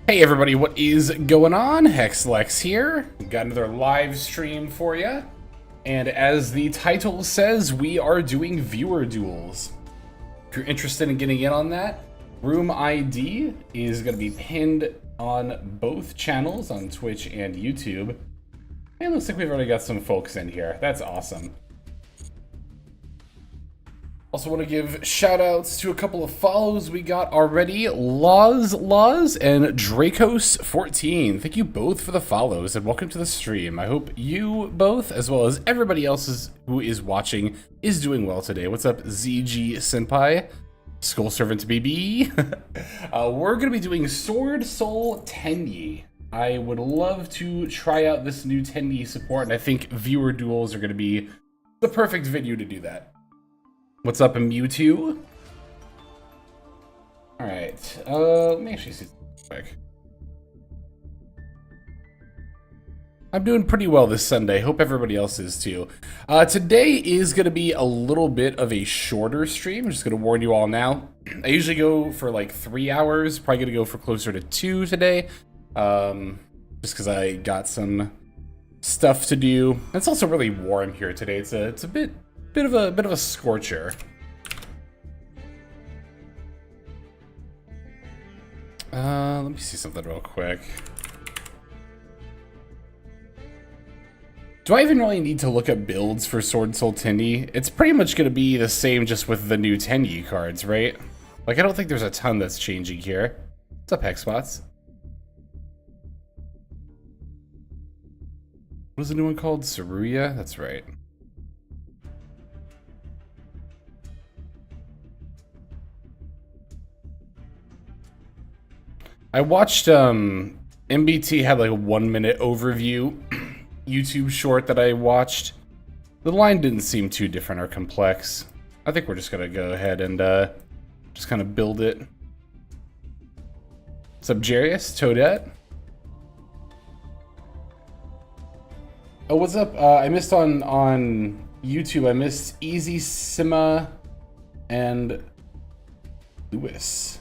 Hey everybody, what is going on? Hexlex here. Got another live stream for you. And as the title says, we are doing viewer duels. If you're interested in getting in on that, room ID is going to be pinned on both channels, on Twitch and YouTube. And it looks like we've already got some folks in here. That's awesome. Also want to give shout outs to a couple of follows we got already. Laws and Dracos14. Thank you both for the follows and welcome to the stream. I hope you both, as well as everybody else who is watching, is doing well today. What's up, ZG Senpai? Skull Servant BB. We're going to be doing Swordsoul Tenyi. I would love to try out this new Tenyi support, and I think viewer duels are going to be the perfect video to do that. What's up, Mewtwo? Alright, let me actually see something quick. I'm doing pretty well this Sunday. Hope everybody else is too. Today is going to be a little bit of a shorter stream. I'm just going to warn you all now. I usually go for like 3 hours. Probably going to go for closer to 2 today. Just because I got some stuff to do. It's also really warm here today. It's a bit of a scorcher. Let me see something real quick. Do I even really need to look up builds for Swordsoul Tenyi? It's pretty much going to be the same just with the new Tenyi cards, right? Like, I don't think there's a ton that's changing here. What's up, Hexbots? What is the new one called? Saruya? That's right. I watched, MBT had like a 1-minute overview YouTube short that I watched. The line didn't seem too different or complex. I think we're just gonna go ahead and just kind of build it. What's up, Jarius? Toadette? Oh, what's up? I missed on YouTube. I missed Easy Sima and Lewis.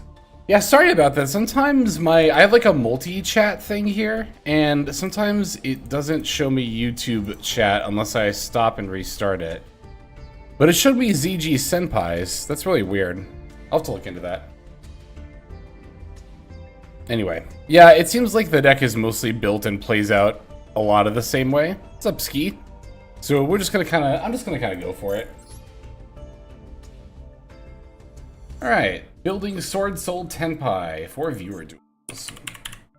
Yeah, sorry about that. Sometimes I have like a multi-chat thing here, and sometimes it doesn't show me YouTube chat unless I stop and restart it. But it showed me ZG Senpais. That's really weird. I'll have to look into that. Anyway, yeah, it seems like the deck is mostly built and plays out a lot of the same way. What's up, Ski? So we're just gonna I'm just gonna kind of go for it. Alright, building Swordsoul Tenpai for viewer duels.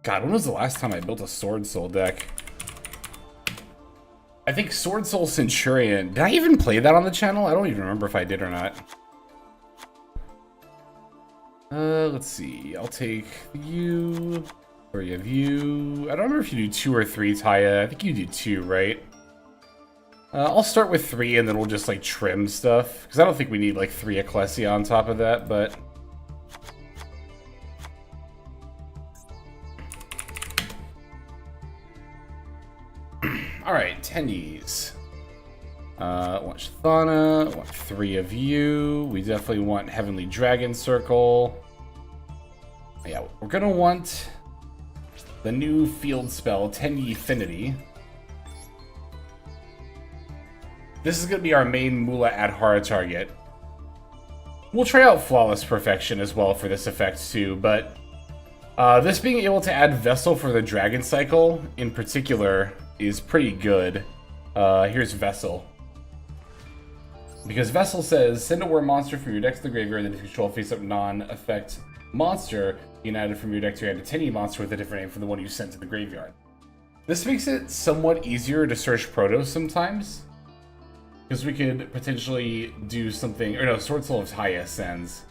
God, when was the last time I built a Swordsoul deck? I think Swordsoul Centurion. Did I even play that on the channel? I don't even remember if I did or not. Let's see. I'll take you. 3 of you. I don't remember if you do 2 or 3, Taya. I think you do 2, right? I'll start with 3 and then we'll just like trim stuff. Because I don't think we need like 3 Ecclesia on top of that, but... Alright, Tenyis. Want Shthana, want 3 of you. We definitely want Heavenly Dragon Circle. Yeah, we're gonna want the new field spell, Tenyi Affinity. This is going to be our main Mula Adhara target. We'll try out Flawless Perfection as well for this effect too, but this being able to add Vessel for the Dragon Cycle in particular is pretty good. Here's Vessel. Because Vessel says, send a war monster from your deck to the graveyard, then if you control face-up non-effect monster, you can add it from your deck to add a Tenyi monster with a different name from the one you sent to the graveyard. This makes it somewhat easier to search Protos sometimes. Because we could potentially do something, or no, Swordsoul of Taya sends.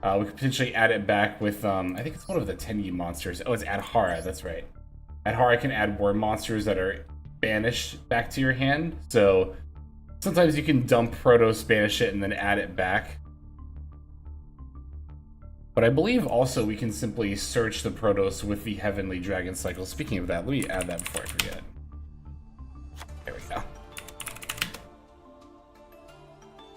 We could potentially add it back with, I think it's one of the Tenyi monsters. Oh, it's Adhara, that's right. Adhara can add war monsters that are banished back to your hand. So sometimes you can dump Protos, banish it, and then add it back. But I believe also we can simply search the Protos with the Heavenly Dragon Cycle. Speaking of that, let me add that before I forget. There we go.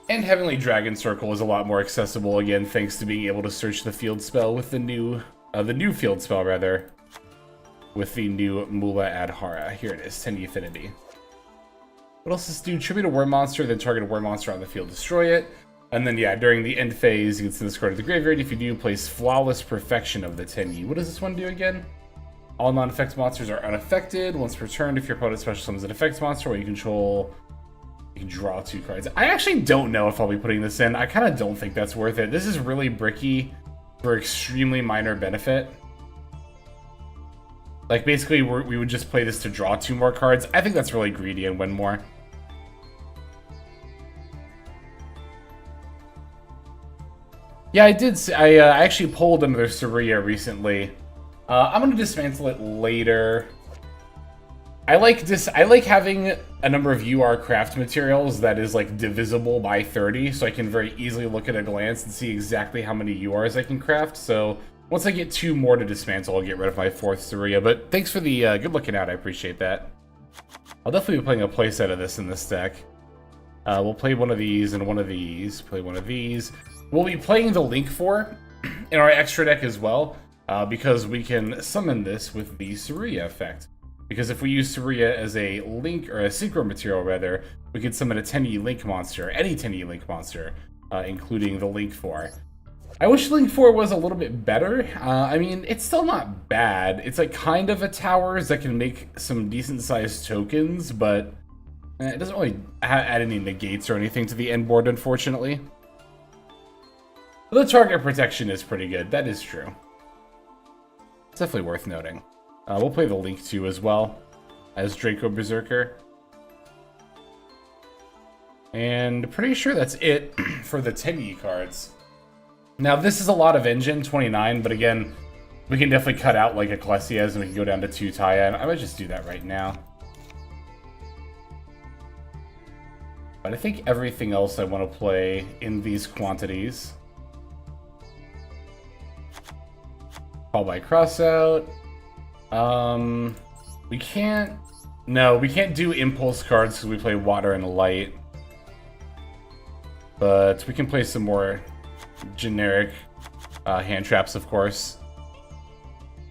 And Heavenly Dragon Circle is a lot more accessible, again, thanks to being able to search the field spell with the new field spell, rather, with the new Mula Adhara. Here it is, Tenyi Affinity. What else does this do? Tribute a war monster, then target a war monster on the field, destroy it. And then, yeah, during the end phase, you can send this card to the graveyard. If you do, place Flawless Perfection of the Tenyi. What does this one do again? All non-effect monsters are unaffected. Once returned, if your opponent special summons an effect monster or you control... You can draw 2 cards. I actually don't know if I'll be putting this in. I kind of don't think that's worth it. This is really bricky for extremely minor benefit. Like, basically, we would just play this to draw 2 more cards. I think that's really greedy and win more. Yeah, I did. I actually pulled another Saruya recently. I'm going to dismantle it later. I like having a number of UR craft materials that is like divisible by 30, so I can very easily look at a glance and see exactly how many URs I can craft. So once I get 2 more to dismantle, I'll get rid of my 4th Saria. But thanks for the good looking out. I appreciate that. I'll definitely be playing a playset of this in this deck. We'll play one of these and one of these. Play one of these. We'll be playing the Link 4 in our extra deck as well, because we can summon this with the Saria effect. Because if we use Saria as a link, or a synchro material rather, we can summon a Tenyi Link monster, any Tenyi Link monster, including the Link 4. I wish Link 4 was a little bit better. I mean, it's still not bad. It's like kind of a towers that can make some decent sized tokens, but it doesn't really add any negates or anything to the end board, unfortunately. But the target protection is pretty good, that is true. It's definitely worth noting. We'll play the Link 2 as well, as Draco Berserker. And pretty sure that's it for the Tenyi cards. Now, this is a lot of engine, 29, but again, we can definitely cut out like Ecclesias and we can go down to 2 Taya. I might just do that right now. But I think everything else I want to play in these quantities. Call by Crossout. We can't... No, we can't do Impulse cards because we play Water and Light. But we can play some more generic hand traps, of course.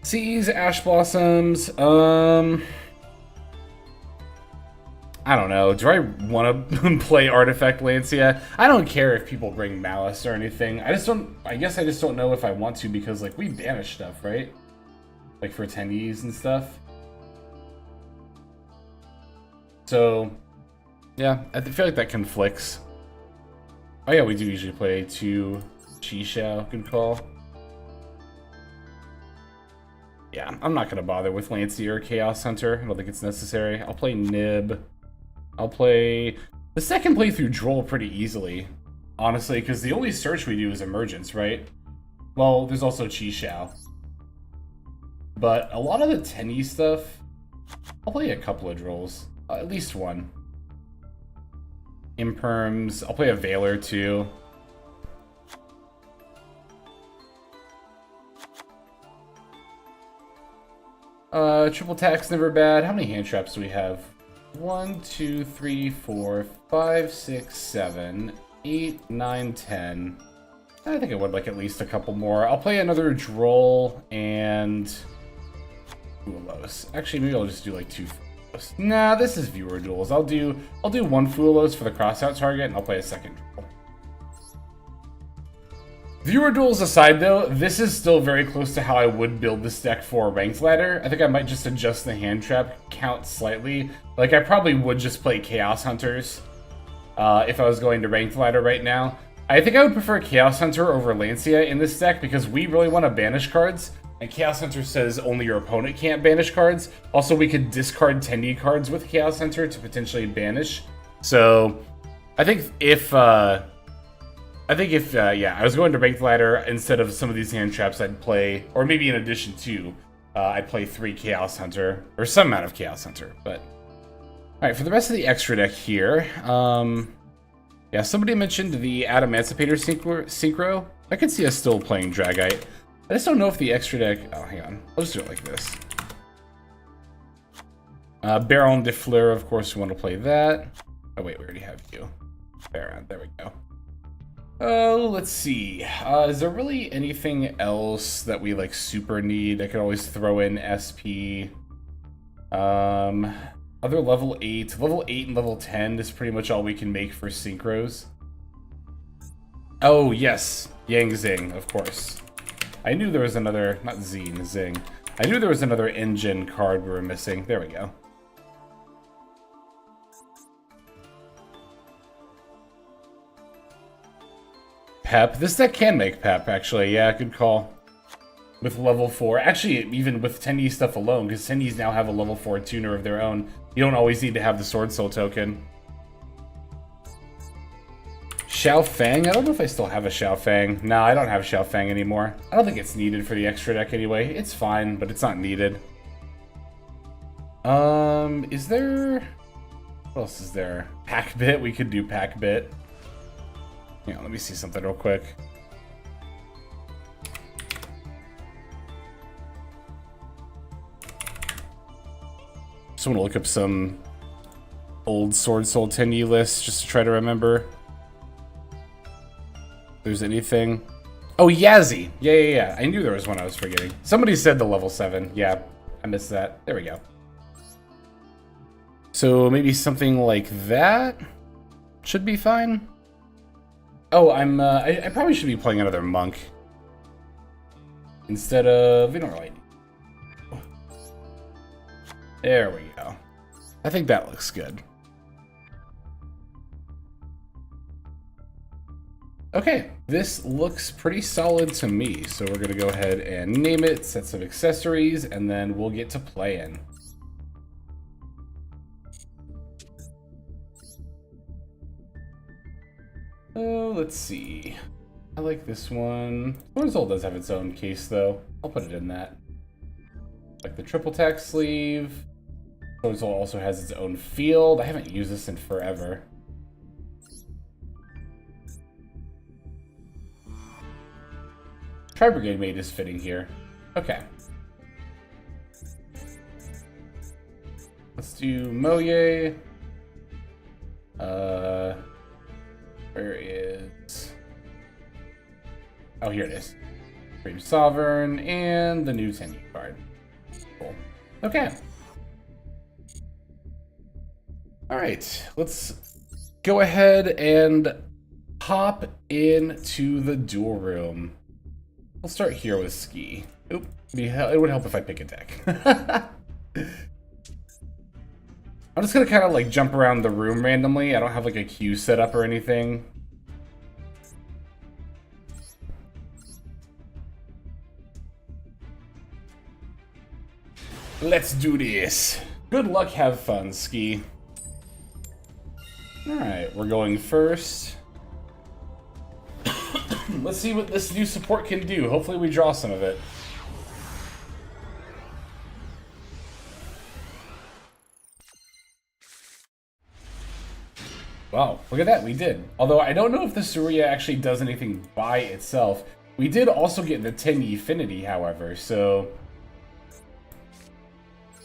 Seas, Ash Blossoms, I don't know. Do I want to play Artifact Lancia? I don't care if people bring Malice or anything. I guess I just don't know if I want to because, like, we banish stuff, right? Like, for Tenyis and stuff. So, yeah, I feel like that conflicts. Oh yeah, we do usually play 2 Chi-Shao. Good call. Yeah, I'm not going to bother with Lancia or Chaos Hunter. I don't think it's necessary. I'll play Nib. I'll play the second playthrough Droll pretty easily, honestly, because the only search we do is Emergence, right? Well, there's also Chi-Shao. But a lot of the Tenyi stuff, I'll play a couple of Drolls. At least one. Imperms. I'll play a Veiler too. Triple Tack's never bad. How many hand traps do we have? 1, 2, 3, 4, 5, 6, 7, 8, 9, 10. I think I would like at least a couple more. I'll play another Droll and Fuelos. Actually, maybe I'll just do like 2 Fuelos. Nah, this is viewer duels. I'll do 1 Fuelos for the crossout target, and I'll play a second Droll. Viewer duels aside, though, this is still very close to how I would build this deck for Ranked Ladder. I think I might just adjust the hand trap count slightly. Like, I probably would just play Chaos Hunters if I was going to Ranked Ladder right now. I think I would prefer Chaos Hunter over Lancia in this deck because we really want to banish cards. And Chaos Hunter says only your opponent can't banish cards. Also, we could discard Tenyi cards with Chaos Hunter to potentially banish. So, I think if I was going to Ranked Ladder, instead of some of these hand traps, I'd play, or maybe in addition to, I'd play 3 Chaos Hunter, or some amount of Chaos Hunter, but... Alright, for the rest of the extra deck here, yeah, somebody mentioned the Adamantipator Synchro. I could see us still playing Dragite. I just don't know if the extra deck... Oh, hang on. I'll just do it like this. Baron de Fleur, of course, we want to play that. Oh, wait, we already have you. Baron, there we go. Oh, let's see. Is there really anything else that we, like, super need? I could always throw in SP. Other level 8. Level 8 and level 10 is pretty much all we can make for synchros. Oh, yes. Yang Zing, of course. I knew there was another... Not Zine, Zing. I knew there was another engine card we were missing. There we go. Pep. This deck can make Pep, actually. Yeah, good call. With level 4. Actually, even with Tenyi stuff alone, because Tenyis now have a level 4 tuner of their own. You don't always need to have the Swordsoul token. Xiao Fang? I don't know if I still have a Xiao Fang. No, I don't have Xiao Fang anymore. I don't think it's needed for the extra deck anyway. It's fine, but it's not needed. Is there... What else is there? Pack Bit? We could do Pack Bit. Yeah, let me see something real quick. Just want to look up some old Swordsoul Tenyi lists just to try to remember if there's anything. Oh, Yazzie! Yeah. I knew there was one I was forgetting. Somebody said the level 7. Yeah, I missed that. There we go. So maybe something like that should be fine. Oh, I probably should be playing another monk instead of... We don't really need... There we go. I think that looks good. Okay, this looks pretty solid to me. So we're going to go ahead and name it, set some accessories, and then we'll get to playing. Oh, let's see. I like this one. Swordsoul does have its own case, though. I'll put it in that. Like the triple tack sleeve. Swordsoul also has its own field. I haven't used this in forever. Tri-Brigade Mate is fitting here. Okay. Let's do Moye. Where is... Oh, here it is. Supreme Sovereign and the new Tenyi card. Cool. Okay. Alright, let's go ahead and hop into the duel room. We'll start here with Ski. Oop, it would help if I pick a deck. I'm just gonna kind of like jump around the room randomly. I don't have like a queue set up or anything. Let's do this. Good luck, have fun, Ski. Alright, we're going first. Let's see what this new support can do. Hopefully we draw some of it. Wow, look at that, we did. Although I don't know if the Surya actually does anything by itself. We did also get the Tenyi Affinity, however, so...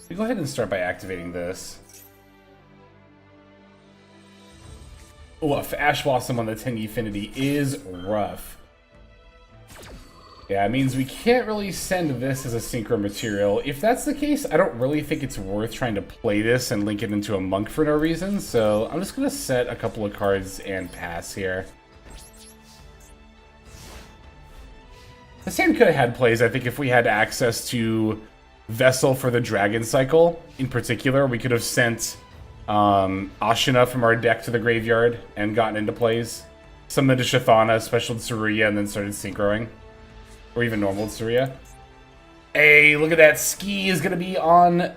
We go ahead and start by activating this. Oh, a Ash Blossom on the Tenyi Affinity is rough. Yeah, it means we can't really send this as a synchro material. If that's the case, I don't really think it's worth trying to play this and link it into a monk for no reason, so I'm just going to set a couple of cards and pass here. This hand could have had plays, I think, if we had access to Vessel for the Dragon Cycle. In particular, we could have sent Ashina from our deck to the graveyard and gotten into plays. Summoned to Shathana, special Tsuruya, and then started synchroing. Or even normal Tsuruya. Hey, look at that. Ski is going to be on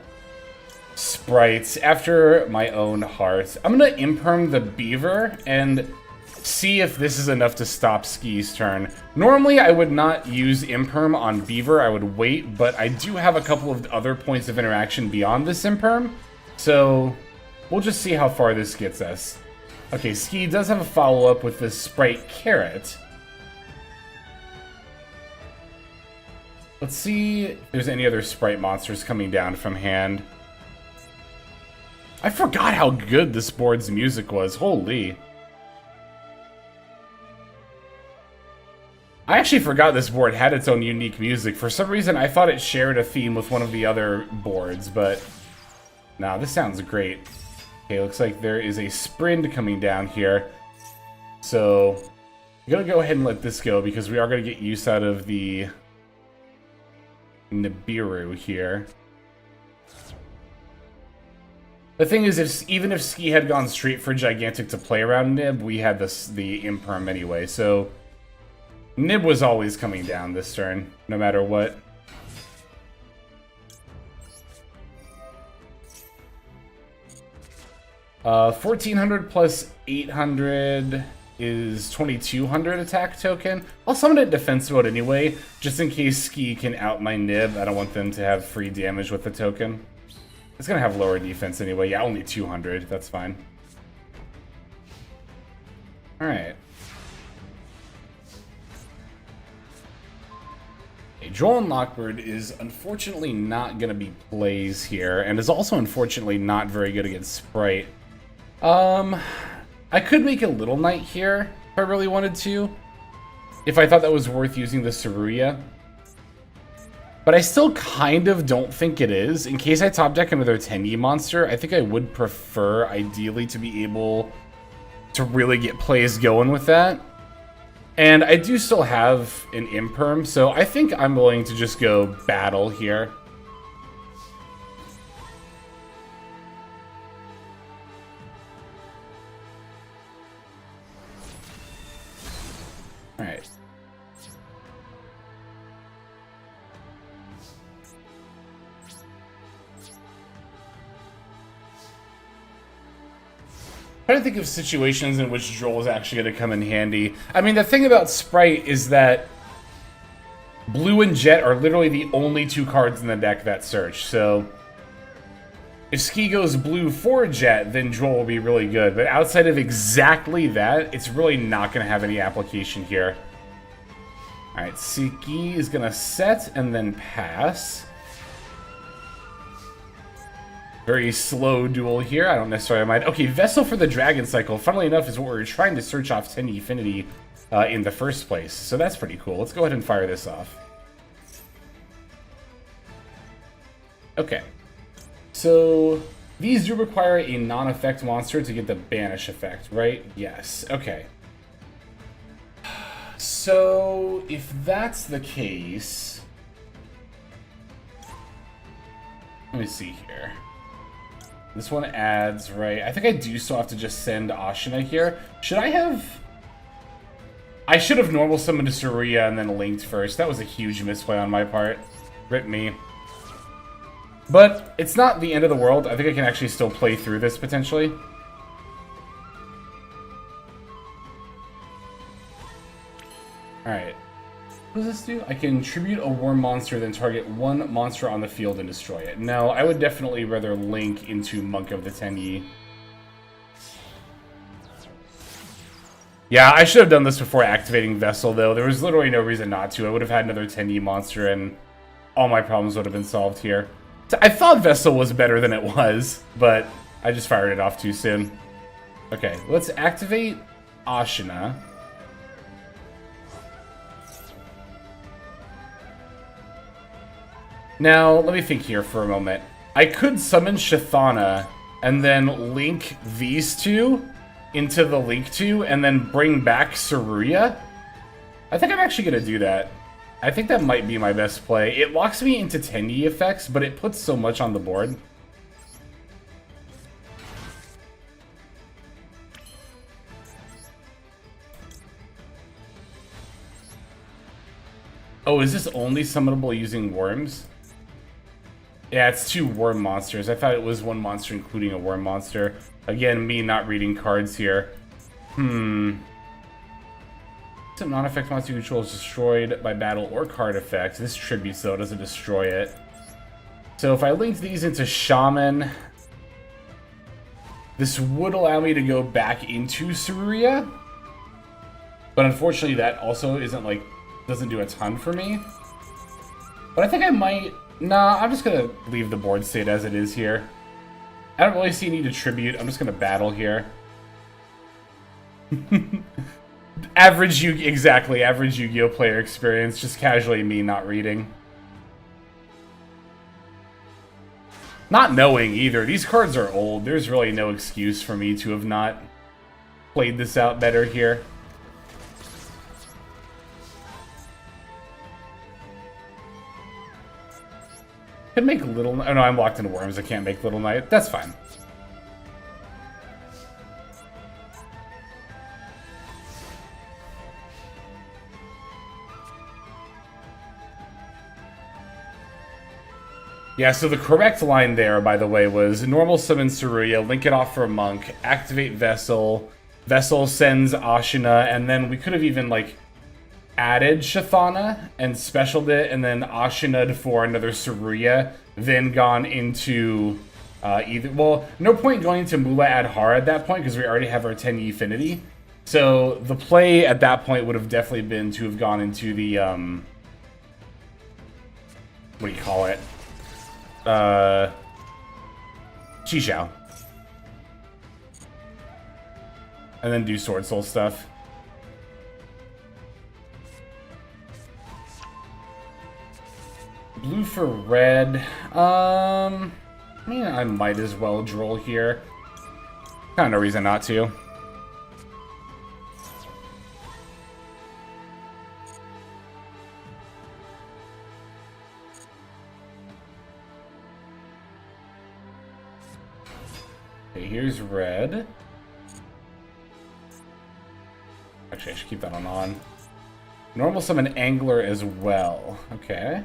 Sprites after my own heart. I'm going to imperm the Beaver and see if this is enough to stop Ski's turn. Normally, I would not use imperm on Beaver. I would wait, but I do have a couple of other points of interaction beyond this imperm. So we'll just see how far this gets us. Okay, Ski does have a follow-up with this Sprite Carrot. Let's see if there's any other Sprite monsters coming down from hand. I forgot how good this board's music was. Holy. I actually forgot this board had its own unique music. For some reason, I thought it shared a theme with one of the other boards, but... Nah, this sounds great. Okay, looks like there is a Sprint coming down here. So, I'm gonna go ahead and let this go, because we are gonna get use out of the Nibiru here. The thing is, even if Ski had gone straight for Gigantic to play around Nib, we had the Imperm anyway, so... Nib was always coming down this turn, no matter what. Uh, 1400 plus 800 is 2200 attack token. I'll summon it in defense mode anyway, just in case Ski can out my Nib. I don't want them to have free damage with the token. It's gonna have lower defense anyway. Yeah, only 200. That's fine. All right. Okay, Joel and Lockbird is unfortunately not gonna be plays here, and is also unfortunately not very good against Sprite. I could make a Little Knight here if I really wanted to, if I thought that was worth using the Saruya. But I still kind of don't think it is. In case I top deck another Tenyi monster, I think I would prefer, ideally, to be able to really get plays going with that. And I do still have an Imperm, so I think I'm willing to just go battle here. Alright. Trying to think of situations in which Joel is actually going to come in handy. I mean, the thing about Sprite is that Blue and Jet are literally the only two cards in the deck that search. So if Ski goes Blue for Jet, then Joel will be really good. But outside of exactly that, it's really not going to have any application here. Alright, Ski is going to set and then pass. Very slow duel here. I don't necessarily mind. Okay, Vessel for the Dragon Cycle, funnily enough, is what we were trying to search off Tenyi Affinity in the first place. So that's pretty cool. Let's go ahead and fire this off. Okay. So these do require a non-effect monster to get the Banish effect, right? Yes. Okay. So if that's the case... Let me see here. This one adds, right? I think I do still have to just send Ashina here. Should I have... I should have normal summoned to Saruya and then linked first. That was a huge misplay on my part. Rip me. But it's not the end of the world. I think I can actually still play through this, potentially. Alright. What does this do? I can tribute a worm monster, then target one monster on the field and destroy it. No, I would definitely rather link into Monk of the Tenyi. Yeah, I should have done this before activating Vessel, though. There was literally no reason not to. I would have had another Tenyi monster, and all my problems would have been solved here. So I thought Vessel was better than it was, but I just fired it off too soon. Okay, let's activate Ashina. Now, let me think here for a moment. I could summon Shithana and then link these two into the Link 2 and then bring back Saruya. I think I'm actually going to do that. I think that might be my best play. It locks me into Tenyi effects, but it puts so much on the board. Oh, is this only summonable using worms? Yeah, it's two worm monsters. I thought it was one monster including a worm monster. Again, me not reading cards here. Some non-effect monster you control is destroyed by battle or card effect. This tributes, though, doesn't destroy it. So if I link these into Shaman, this would allow me to go back into Saruya. But unfortunately, that also isn't, like, doesn't do a ton for me. But I think I might... Nah, I'm just gonna leave the board state as it is here. I don't really see a need to tribute. I'm just gonna battle here. Average Yu-Gi-Oh player experience, just casually me not reading. Not knowing either. These cards are old. There's really no excuse for me to have not played this out better here. Could make Little... Oh no, I'm locked into worms. I can't make Little Knight. That's fine. Yeah, so the correct line there, by the way, was normal summon Saruya, link it off for a Monk, activate Vessel, Vessel sends Ashina, and then we could have even, like, added Shithana and specialed it, and then Ashina'd for another Saruya, then gone into either. Well, no point going into Mula ad Hara at that point because we already have our Tenyi Affinity. So the play at that point would have definitely been to have gone into the what do you call it? Qishao. And then do Swordsoul stuff. Blue for red. I mean, I might as well droll here. Kind of no reason not to. Okay, here's red. Actually, I should keep that on. Normal summon Angler as well. Okay.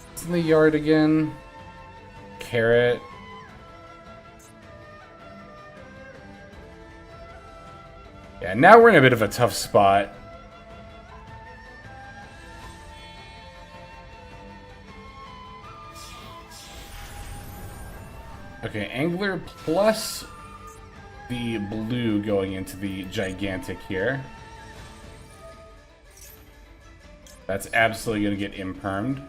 What's in the yard again? Carrot. Yeah, now we're in a bit of a tough spot. Okay, Angler plus the blue going into the gigantic here. That's absolutely going to get impermed.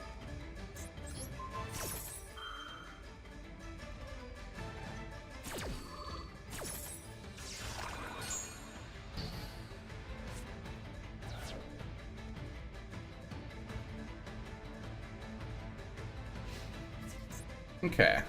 Okay.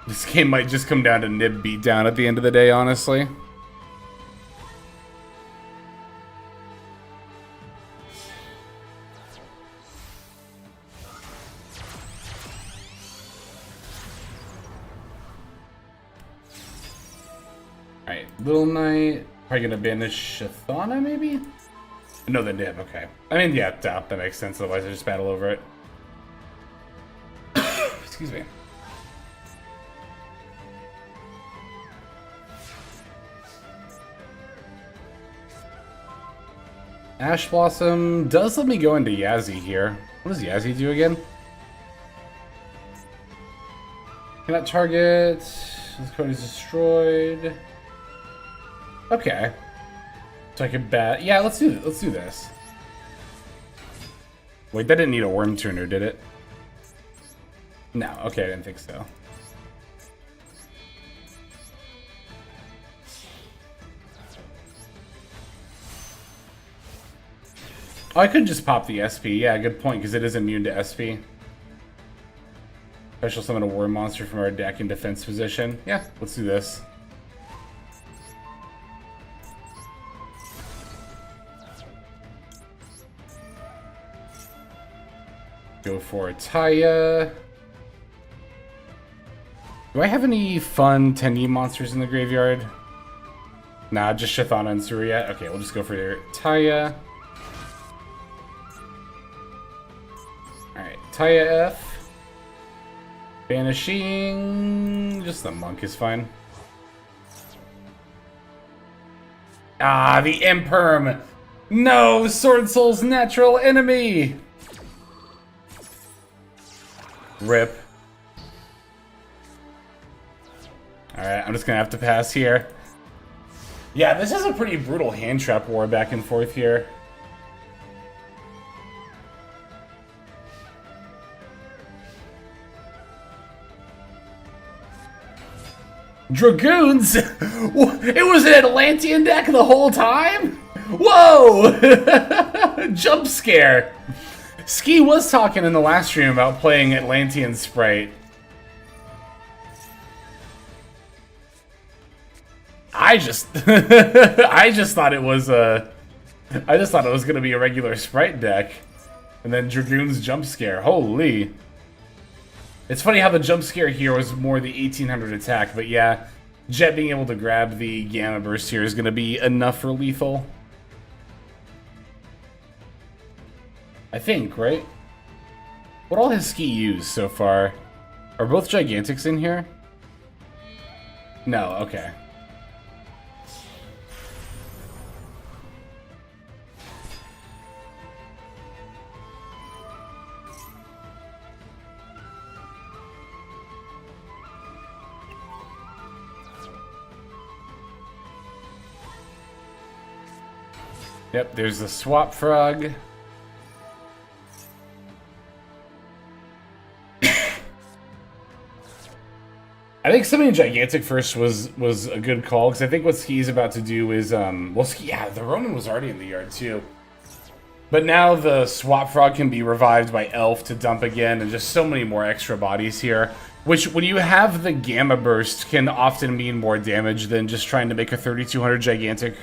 This game might just come down to nib beatdown at the end of the day, honestly. Alright, Little Knight. Probably gonna banish Shathana, maybe? No, the nib, okay. I mean, yeah, that makes sense, otherwise I just battle over it. Excuse me. Ash Blossom does let me go into Yazzie here. What does Yazzie do again? Cannot target. This code is destroyed. Okay. So I could bat. Yeah, let's do this. Wait, that didn't need a Worm Tuner, did it? No. Okay, I didn't think so. Oh, I could just pop the SP. Yeah, good point, because it is immune to SP. Special summon a Worm Monster from our deck in defense position. Yeah, let's do this. Go for Taya. Do I have any fun Tenyi monsters in the graveyard? Nah, just Shathana and Surya. Okay, we'll just go for Taya. Alright, Taya F. Banishing. Just the monk is fine. Ah, the Imperm! No! Swordsoul's natural enemy! Rip. Alright, I'm just gonna have to pass here. Yeah, this is a pretty brutal hand trap war back and forth here. Dragoons? It was an Atlantean deck the whole time? Whoa! Jump scare. Ski was talking in the last stream about playing Atlantean Sprite. I just thought it was gonna be a regular Sprite deck. And then Dragoon's jump scare. Holy. It's funny how the jump scare here was more the 1800 attack, but yeah, Jet being able to grab the Gamma Burst here is going to be enough for lethal. I think, right? What all has Ski used so far? Are both Gigantics in here? No, okay. Yep, there's the Swap Frog. I think summoning Gigantic first was a good call, because I think what Ski's about to do is, well, Ski, yeah, the Ronin was already in the yard, too. But now the Swap Frog can be revived by Elf to dump again, and just so many more extra bodies here. Which, when you have the Gamma Burst, can often mean more damage than just trying to make a 3200 Gigantic.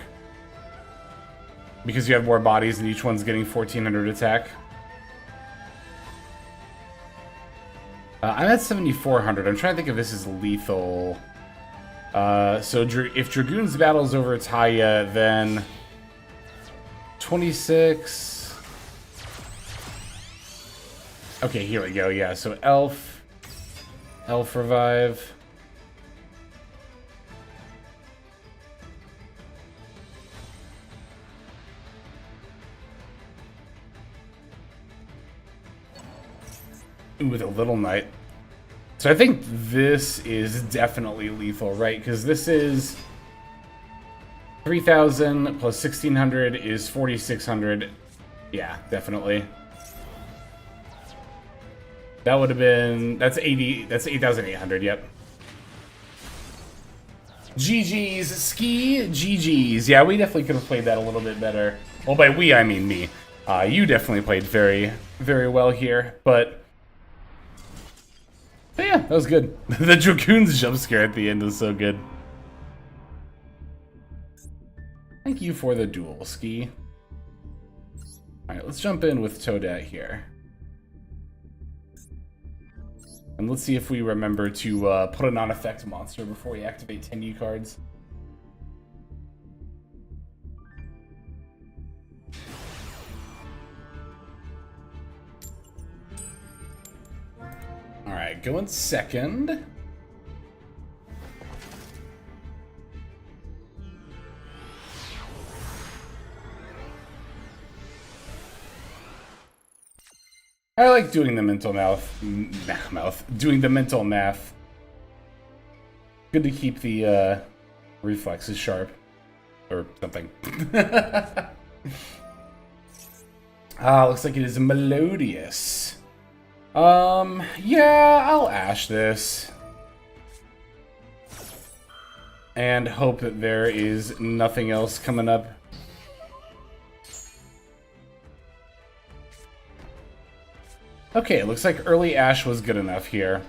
Because you have more bodies and each one's getting 1400 attack. I'm at 7400. I'm trying to think if this is lethal. So if Dragoon's battles over Taya, then 26. Okay, here we go. Yeah, so Elf revive. With a Little Knight. So I think this is definitely lethal, right? Because this is 3,000 plus 1,600 is 4,600. Yeah, definitely. That would have been... That's 80... That's 8,800, yep. GG's, Ski, GG's. Yeah, we definitely could have played that a little bit better. Well, by we, I mean me. You definitely played very, very well here, but yeah, that was good. The Dragoon's jump scare at the end was so good. Thank you for the duel, Ski. Alright, let's jump in with Toadette here. And let's see if we remember to put a non-effect monster before we activate Tenyi cards. Alright, going second. I like doing the mental doing the mental math. Good to keep the reflexes sharp. Or something. Looks like it is Melodious. Yeah, I'll Ash this. And hope that there is nothing else coming up. Okay, it looks like early Ash was good enough here.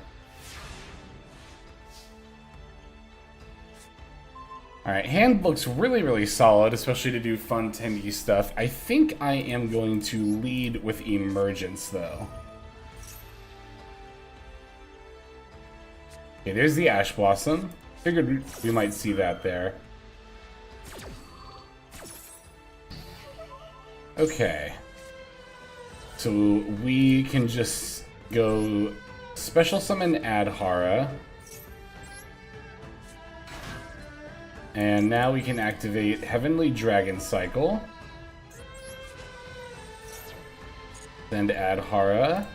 Alright, hand looks really, really solid, especially to do fun Tenyi stuff. I think I am going to lead with Emergence, though. Okay, there's the Ash Blossom. Figured we might see that there. Okay. So we can just go Special Summon Adhara. And now we can activate Heavenly Dragon Cycle. Send Adhara.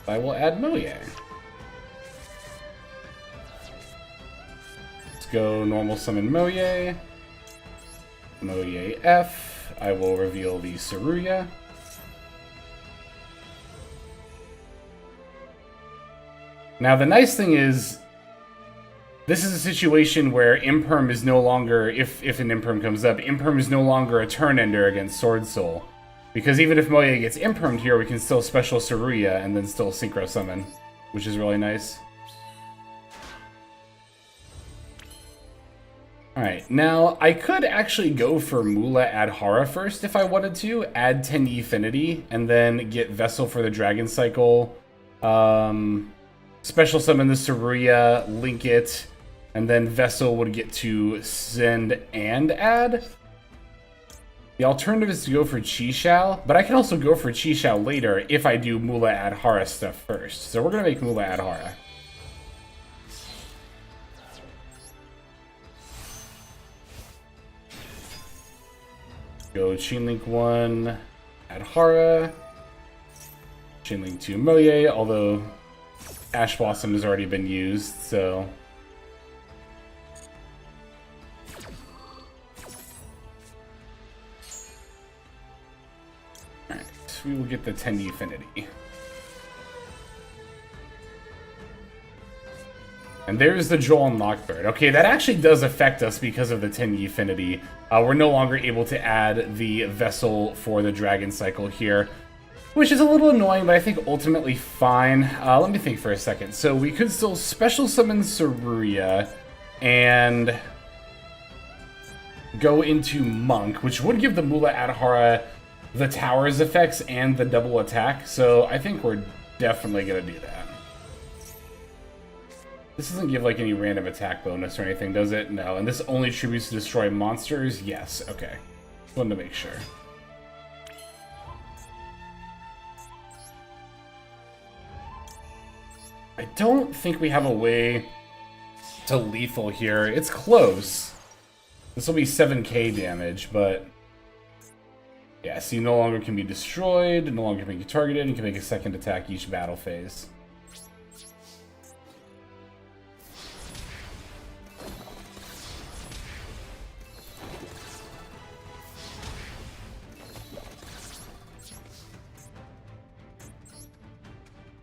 I will add Moye. Let's go normal summon Moye. Moye F. I will reveal the Saruya. Now the nice thing is, this is a situation where Imperm is no longer, if an Imperm comes up, Imperm is no longer a turn ender against Swordsoul. Because even if Moye gets Impermed here, we can still Special Saruya and then still Synchro Summon, which is really nice. Alright, now I could actually go for Mula Adhara first if I wanted to, add Tenyi Affinity, and then get Vessel for the Dragon Cycle, Special Summon the Saruya, link it, and then Vessel would get to send and add. The alternative is to go for Chi-Shao, but I can also go for Chi-Shao later if I do Mula Adhara stuff first. So we're going to make Mula Adhara. Go Chain Link 1, Adhara. Chain Link 2, Moye, although Ash Blossom has already been used, so... Alright, we will get the Tenyi Affinity. And there's the Joel and Lockbird. Okay, that actually does affect us because of the Tenyi Affinity. We're no longer able to add the Vessel for the Dragon Cycle here, which is a little annoying, but I think ultimately fine. Let me think for a second. So we could still Special Summon Saruya and go into Monk, which would give the Mula Adhara the Towers effects and the double attack. So I think we're definitely going to do that. This doesn't give like any random attack bonus or anything, does it? No. And this only tributes to destroy monsters? Yes. Okay. Wanted to make sure. I don't think we have a way to lethal here. It's close. This will be 7k damage, but... Yeah, so you no longer can be destroyed, no longer can be targeted, and can make a second attack each battle phase.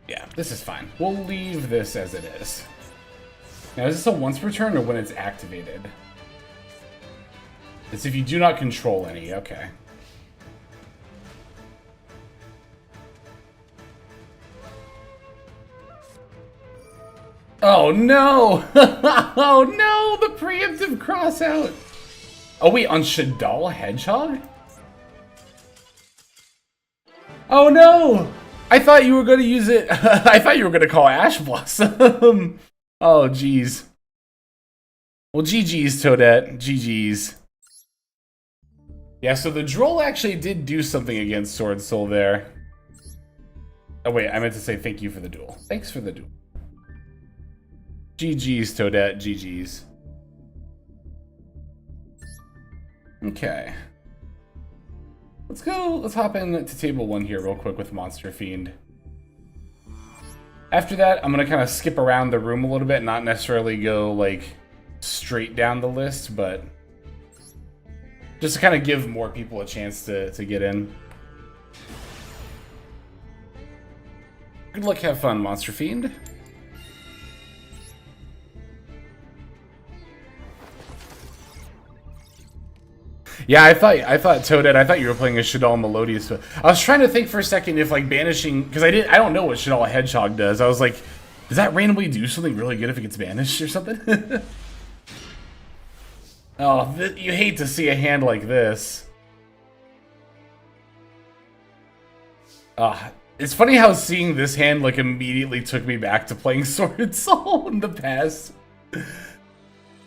Yeah, this is fine. We'll leave this as it is. Now, is this a once per turn or when it's activated? It's if you do not control any. Okay. Oh no! Oh no! The preemptive crossout! Oh wait, on Shadal Hedgehog? Oh no! I thought you were going to use it. I thought you were going to call Ash Blossom. Oh, jeez. Well, GG's, Toadette. GG's. Yeah, so the Droll actually did do something against Swordsoul there. Oh, wait. I meant to say thank you for the duel. Thanks for the duel. GG's, Toadette. GG's. Okay. Let's go, let's hop in to table 1 here real quick with Monster Fiend. After that, I'm going to kind of skip around the room a little bit, not necessarily go, like, straight down the list, but just to kind of give more people a chance to get in. Good luck, have fun, Monster Fiend. Yeah, I thought Toadette, I thought you were playing a Shadal Melodious. I was trying to think for a second if like banishing, because I don't know what Shadal Hedgehog does. I was like, does that randomly do something really good if it gets banished or something? Oh, you hate to see a hand like this. It's funny how seeing this hand like immediately took me back to playing Swordsoul in the past.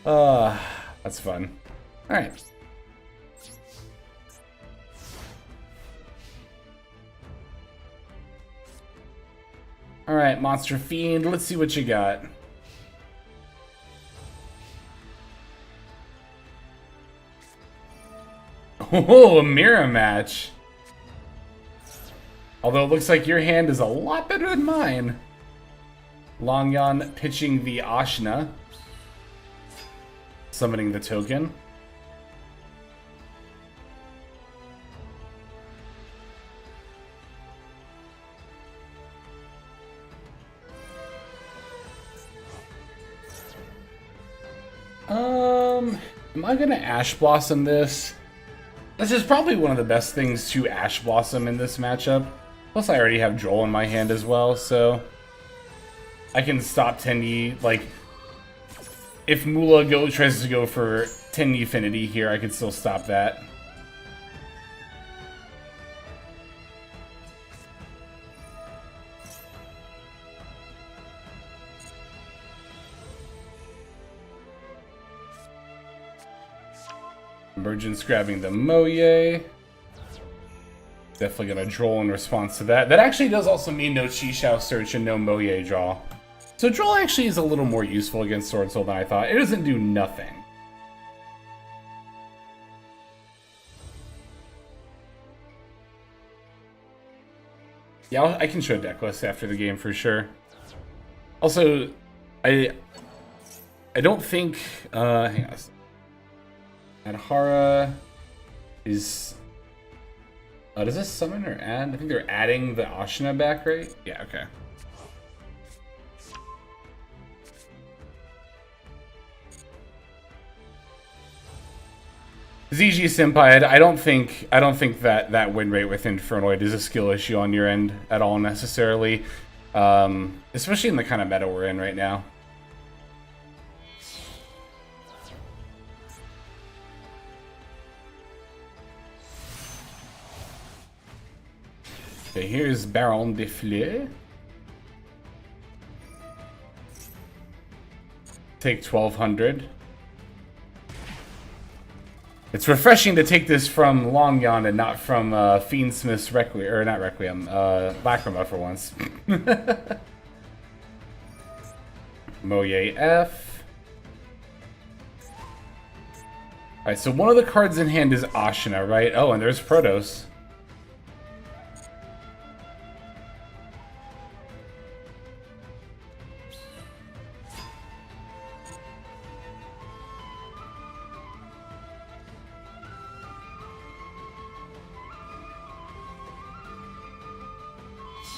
That's fun. All right. Alright, Monster Fiend, let's see what you got. Oh, a mirror match. Although it looks like your hand is a lot better than mine. Longyan pitching the Ashna. Summoning the token. Am I gonna Ash Blossom this? This is probably one of the best things to Ash Blossom in this matchup. Plus I already have Joel in my hand as well, so I can stop Tenyi. Like, if Mula tries to go for Tenyi Affinity here, I can still stop that. Emergence grabbing the Moye. Definitely gonna droll in response to that. That actually does also mean no Chi-Shao search and no Moye draw. So droll actually is a little more useful against Swordsoul than I thought. It doesn't do nothing. Yeah, I can show deck lists after the game for sure. Also, I don't think hang on. Adhara is does this summon or add? I think they're adding the Ashina back, right? Yeah, okay. ZG Senpai, I don't think that win rate with Infernoid is a skill issue on your end at all necessarily, especially in the kind of meta we're in right now. Okay, here's Baron de Fleur. Take 1200. It's refreshing to take this from Longyan and not from Fiendsmith's Requiem, or not Requiem, Lacrima for once. Moye F. Alright, so one of the cards in hand is Ashina, right? Oh, and there's Protos.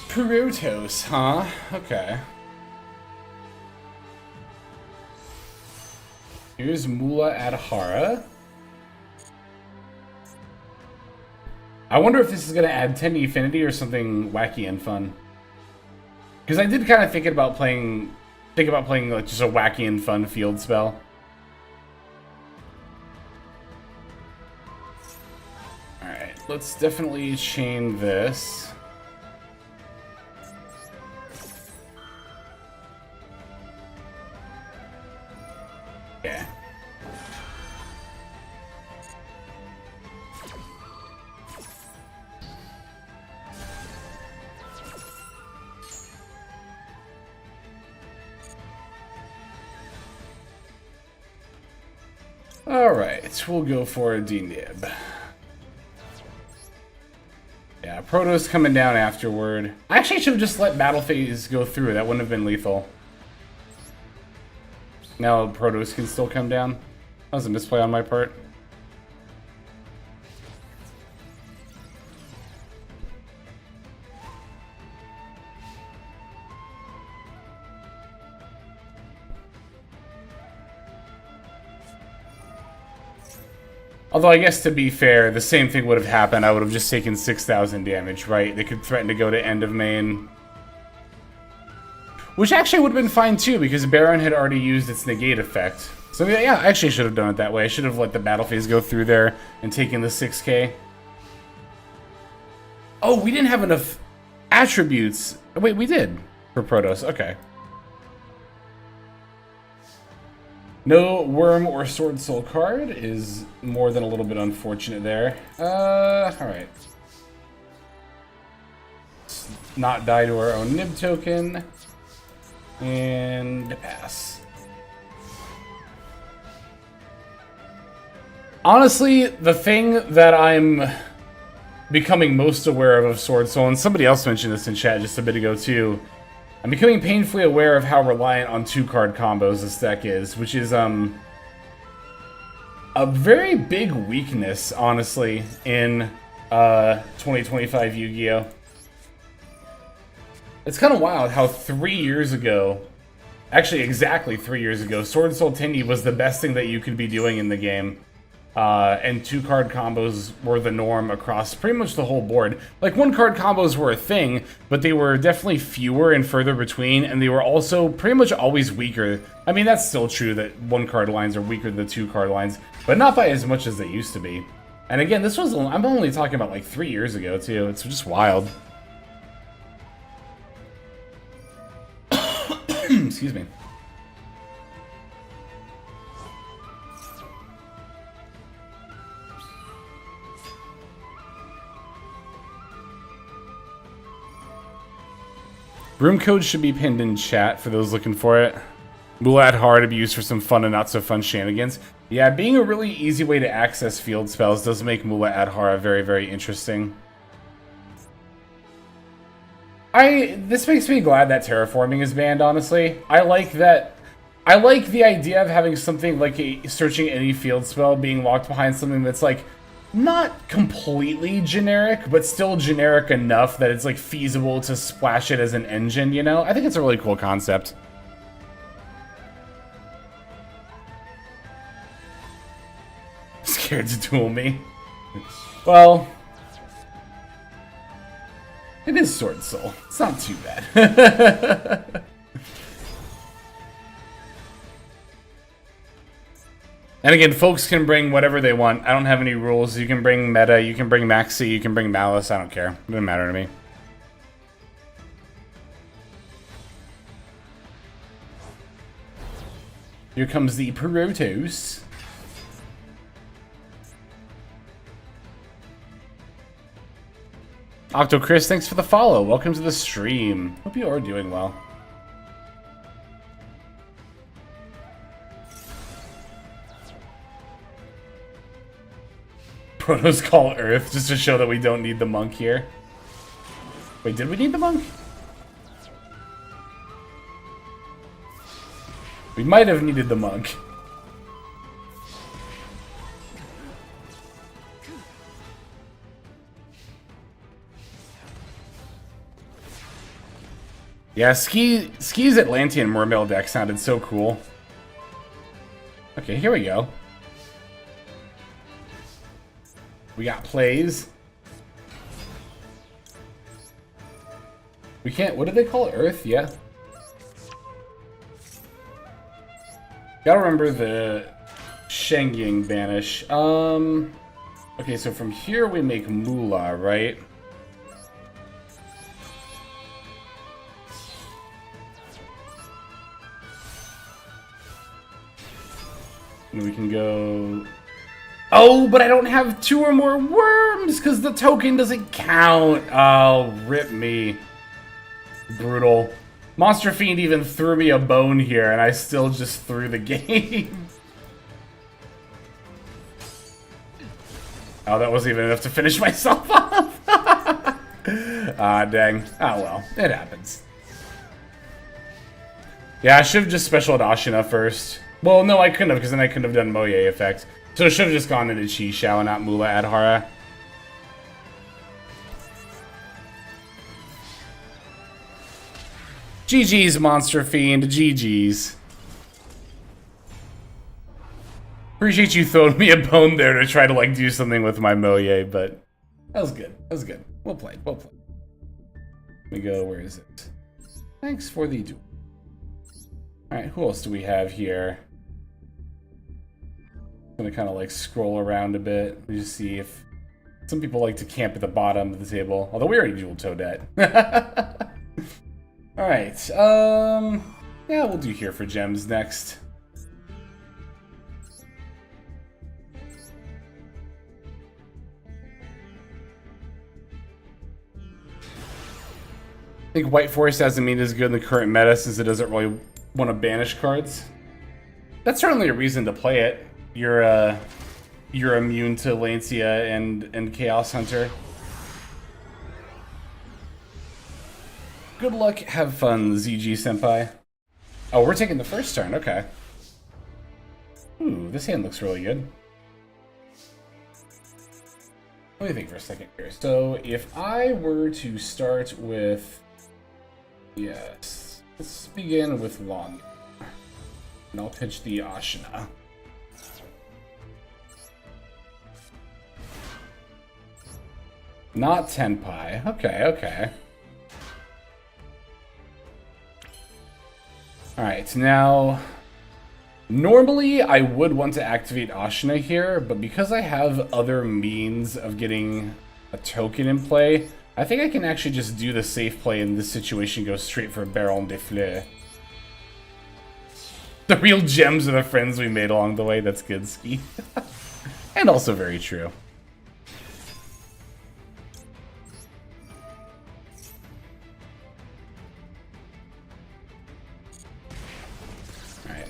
Protos, huh? Okay. Here's Mula Adhara. I wonder if this is going to add Tenyi Affinity or something wacky and fun. Because I did kind of think about playing like just a wacky and fun field spell. Alright, let's definitely chain this. Yeah. Alright, we'll go for a D-Nib. Yeah, Proto's coming down afterward. I actually should have just let Battle Phase go through. That wouldn't have been lethal. Now Protos can still come down. That was a misplay on my part. Although I guess to be fair, the same thing would have happened. I would have just taken 6,000 damage, right? They could threaten to go to end of main. Which actually would have been fine too, because Baron had already used its negate effect. So yeah, I actually should have done it that way. I should have let the battle phase go through there and taken the 6k. Oh, we didn't have enough attributes. Wait, we did for Protos. Okay. No Worm or Swordsoul card is more than a little bit unfortunate there. Alright. Let's not die to our own Nib token. And pass. Honestly, the thing that I'm becoming most aware of Swordsoul, and somebody else mentioned this in chat just a bit ago too, I'm becoming painfully aware of how reliant on 2-card combos this deck is, which is a very big weakness, honestly, in 2025 Yu-Gi-Oh! It's kind of wild how 3 years ago, actually exactly 3 years ago, Swordsoul Tenyi was the best thing that you could be doing in the game. And 2-card combos were the norm across pretty much the whole board. Like, 1-card combos were a thing, but they were definitely fewer and further between, and they were also pretty much always weaker. I mean, that's still true that 1-card lines are weaker than the 2-card lines, but not by as much as they used to be. And again, this was, I'm only talking about like 3 years ago, too. It's just wild. Excuse me. Room code should be pinned in chat for those looking for it. Mula Adhara to be used for some fun and not so fun shenanigans. Yeah, being a really easy way to access field spells does make Mula Adhara very, very interesting. This makes me glad that terraforming is banned, honestly. I like the idea of having something like searching any field spell being locked behind something that's like not completely generic, but still generic enough that it's like feasible to splash it as an engine, you know? I think it's a really cool concept. Scared to duel me. Well, it is Swordsoul. It's not too bad. And again, folks can bring whatever they want. I don't have any rules. You can bring Meta, you can bring Maxi, you can bring Malice. I don't care. It doesn't matter to me. Here comes the Protos. Octo Chris, thanks for the follow. Welcome to the stream. Hope you are doing well. Protos call Earth just to show that we don't need the monk here. Wait, did we need the monk? We might have needed the monk. Yeah, Ski's Atlantean Mermail deck sounded so cool. Okay, here we go. We got plays. We can't, what did they call it? Earth? Yeah. Gotta remember the Shengying banish. Okay, so from here we make Mula, right? And we can go... Oh, but I don't have 2 or more worms because the token doesn't count. Oh, rip me. Brutal. Monster Fiend even threw me a bone here, and I still just threw the game. Oh, that wasn't even enough to finish myself off. Ah, dang. Oh, well. It happens. Yeah, I should have just specialed Ashina first. Well, no, I couldn't have, because then I couldn't have done Moye effect. So I should have just gone into Chi Shao and not Mula Adhara. GG's, Monster Fiend. GG's. Appreciate you throwing me a bone there to try to, like, do something with my Moye, but that was good. That was good. Well played. Well played. Let me go. Where is it? Thanks for the duel. Alright, who else do we have here? Gonna kind of like scroll around a bit. Let me just see if some people like to camp at the bottom of the table. Although we already dueled Toadette. Alright, yeah, we'll do here for gems next. I think White Forest doesn't mean as good in the current meta since it doesn't really want to banish cards. That's certainly a reason to play it. You're immune to Lancia and Chaos Hunter. Good luck, have fun, ZG Senpai. Oh, we're taking the first turn, okay. Ooh, this hand looks really good. Let me think for a second here. So, if I were to start with... Yes, let's begin with Long. And I'll pitch the Ashina. Not Tenpai. Okay, okay. Alright, now... Normally, I would want to activate Ashina here, but because I have other means of getting a token in play, I think I can actually just do the safe play in this situation, go straight for Baron de Fleur. The real gems are the friends we made along the way. That's good, Ski. And also very true.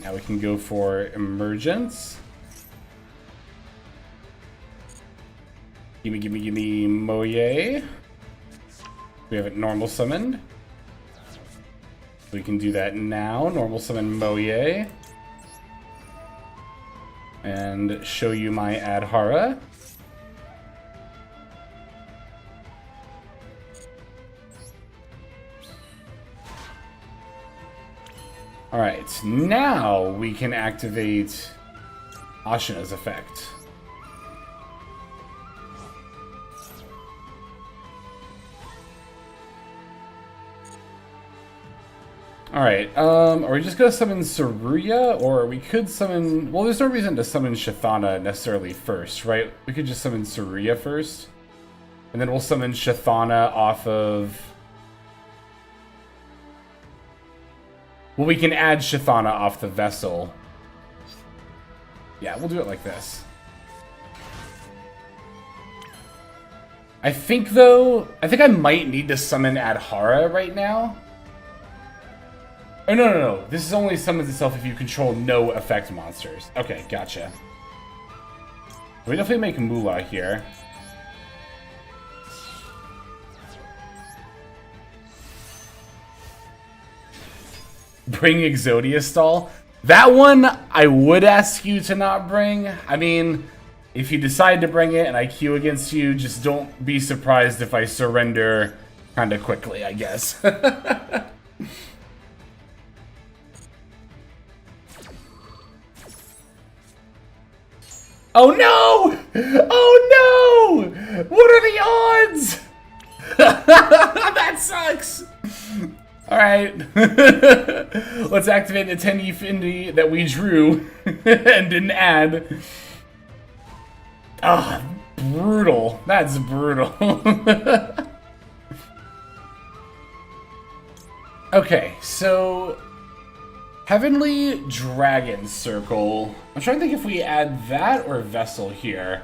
Now we can go for Emergence. Gimme, gimme, gimme, Moye. We have it normal summoned. We can do that now. Normal summon Moye. And show you my Adhara. Alright, now we can activate Ashina's effect. Alright, are we just gonna summon Saruya, or we could summon... Well, there's no reason to summon Shathana necessarily first, right? We could just summon Saruya first. And then we'll summon Shathana off of... Well, we can add Shathana off the vessel. Yeah, we'll do it like this. I think, though... I think I might need to summon Adhara right now. Oh, no. This is only summons itself if you control no effect monsters. Okay, gotcha. We definitely make Moolah here. Bring Exodia Stall. That one, I would ask you to not bring. I mean, if you decide to bring it and I queue against you, just don't be surprised if I surrender kind of quickly, I guess. Oh no! Oh no! What are the odds? That sucks! Alright. Let's activate the Tenyi Findy that we drew and didn't add. Ah, brutal. That's brutal. Okay, so... Heavenly Dragon Circle. I'm trying to think if we add that or Vessel here.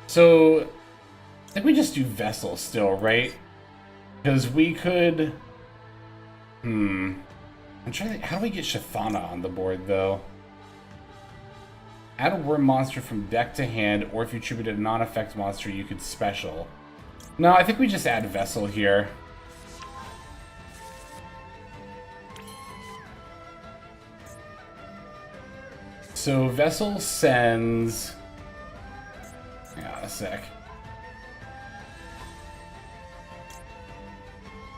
So, I think we just do Vessel still, right? Because we could... I'm trying to think, how do we get Shathana on the board, though? Add a worm monster from deck to hand, or if you attributed a non-effect monster, you could special. No, I think we just add Vessel here. So Vessel sends... Hang on a sec.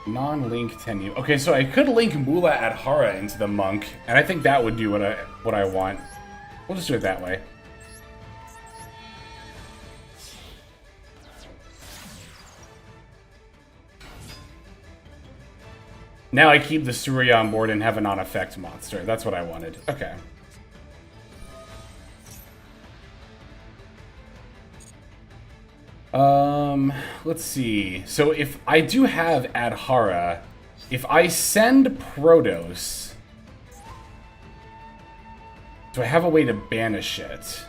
Non-link Tenyi. Okay, so I could link Moolah Adhara into the monk, and I think that would do what I want. We'll just do it that way. Now I keep the Surya on board and have a non-effect monster. That's what I wanted. Okay. Let's see. So if I do have Adhara, if I send Protos, do I have a way to banish it?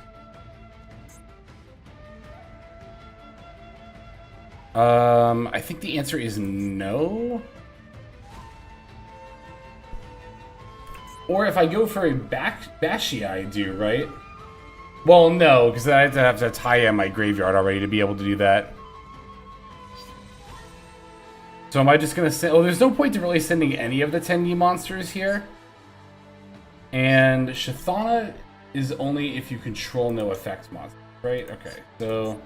I think the answer is no. Or if I go for a Bashi, I do, right? Well, no, because I have to tie in my graveyard already to be able to do that. So am I just going to send... Oh, there's no point to really sending any of the Tenyi monsters here. And Shathana is only if you control no effect monster, right? Okay, so...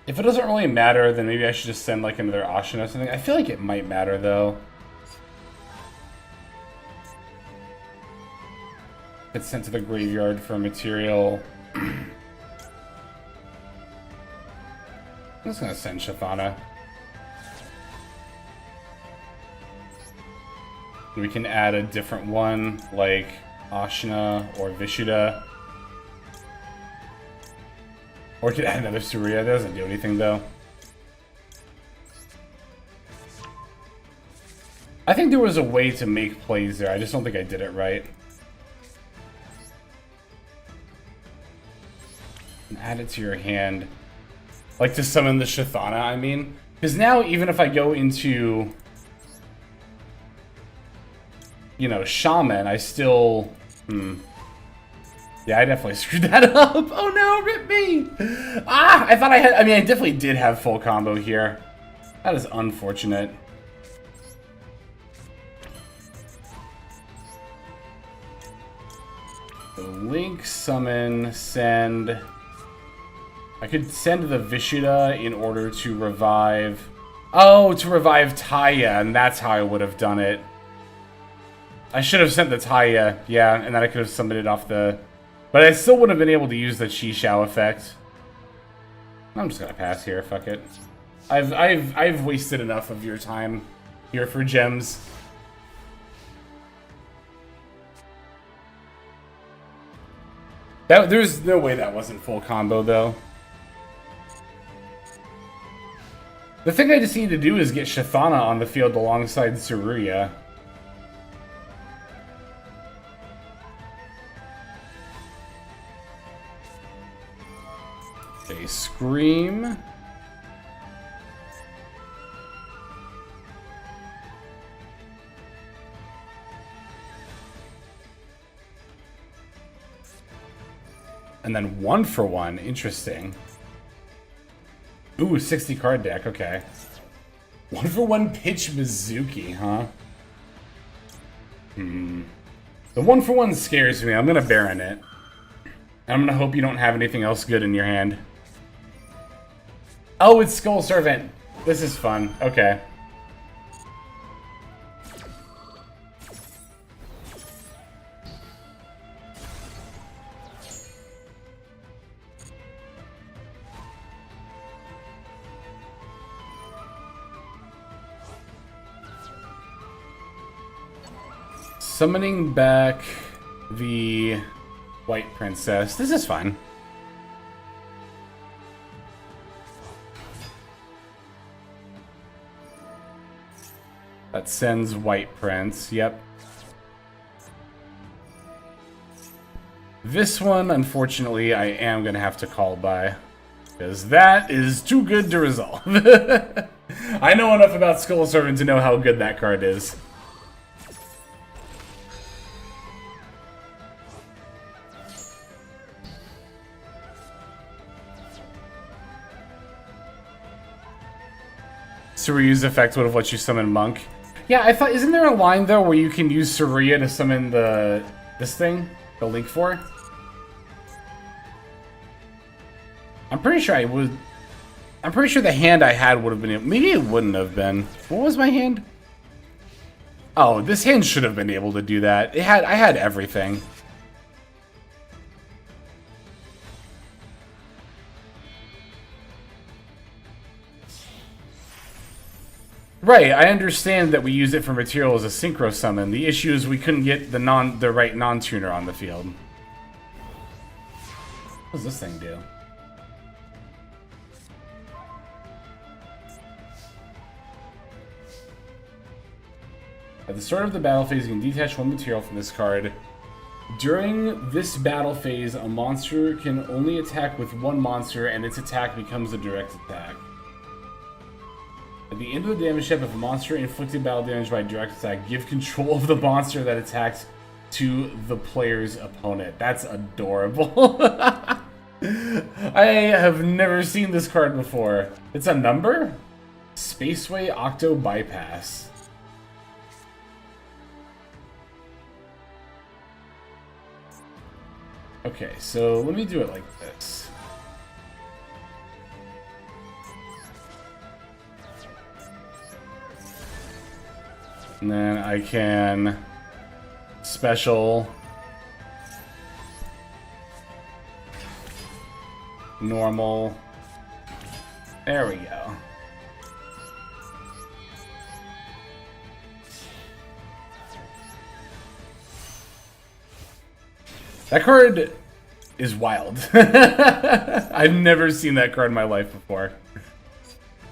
If it doesn't really matter, then maybe I should just send like another Ashina or something. I feel like it might matter, though. It's sent to the graveyard for material. I'm just gonna send Shathana. We can add a different one, like Ashina or Vishuddha. Or we could add another Surya. That doesn't do anything, though. I think there was a way to make plays there. I just don't think I did it right. Add it to your hand. Like to summon the Shathana, I mean. Because now, even if I go into, you know, Shaman, I still... Yeah, I definitely screwed that up. Oh no, rip me! Ah, I thought I had... I mean, I definitely did have full combo here. That is unfortunate. So Link, summon, send... I could send the Vishuda in order to revive... Oh, to revive Taya, and that's how I would have done it. I should have sent the Taya, yeah, and then I could have summoned it off the... But I still wouldn't have been able to use the Chi Shao effect. I'm just gonna pass here, fuck it. I've wasted enough of your time here for gems. There's no way that wasn't full combo, though. The thing I just need to do is get Shathana on the field alongside Tsuruya. Okay, Scream. And then 1-for-1, interesting. Ooh, 60 card deck, okay. 1-for-1 pitch Mizuki, huh? The 1-for-1 scares me. I'm gonna Baron it. I'm gonna hope you don't have anything else good in your hand. Oh, it's Skull Servant. This is fun. Okay. Summoning back the White Princess. This is fine. That sends White Prince. Yep. This one, unfortunately, I am going to have to call by. Because that is too good to resolve. I know enough about Skull Servant to know how good that card is. Tsuruya's effect would have let you summon Monk. Yeah, I thought, isn't there a line though where you can use Tsuruya to summon this thing, the Link 4? I'm pretty sure I'm pretty sure the hand I had would have been. Maybe it wouldn't have been. What was my hand? Oh, this hand should have been able to do that. I had everything. Right, I understand that we use it for material as a synchro summon. The issue is we couldn't get the right non-tuner on the field. What does this thing do? At the start of the battle phase, you can detach one material from this card. During this battle phase, a monster can only attack with one monster, and its attack becomes a direct attack. At the end of the damage step, if a monster inflicted battle damage by direct attack, give control of the monster that attacked to the player's opponent. That's adorable. I have never seen this card before. It's a number? Spaceway Octo Bypass. Okay, so let me do it like this. And then I can special normal. There we go. That card is wild. I've never seen that card in my life before.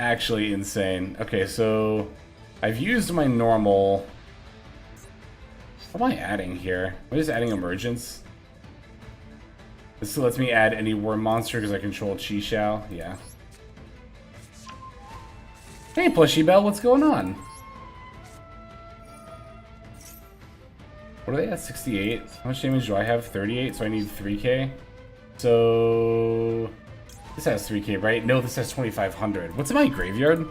Actually insane. Okay, so I've used my normal. What am I adding here? I'm just adding Emergence. This lets me add any worm monster because I control Chi Shao. Yeah. Hey, Plushy Bell, what's going on? What are they at? 68? How much damage do I have? 38, so I need 3k. So... this has 3k, right? No, this has 2,500. What's in my graveyard?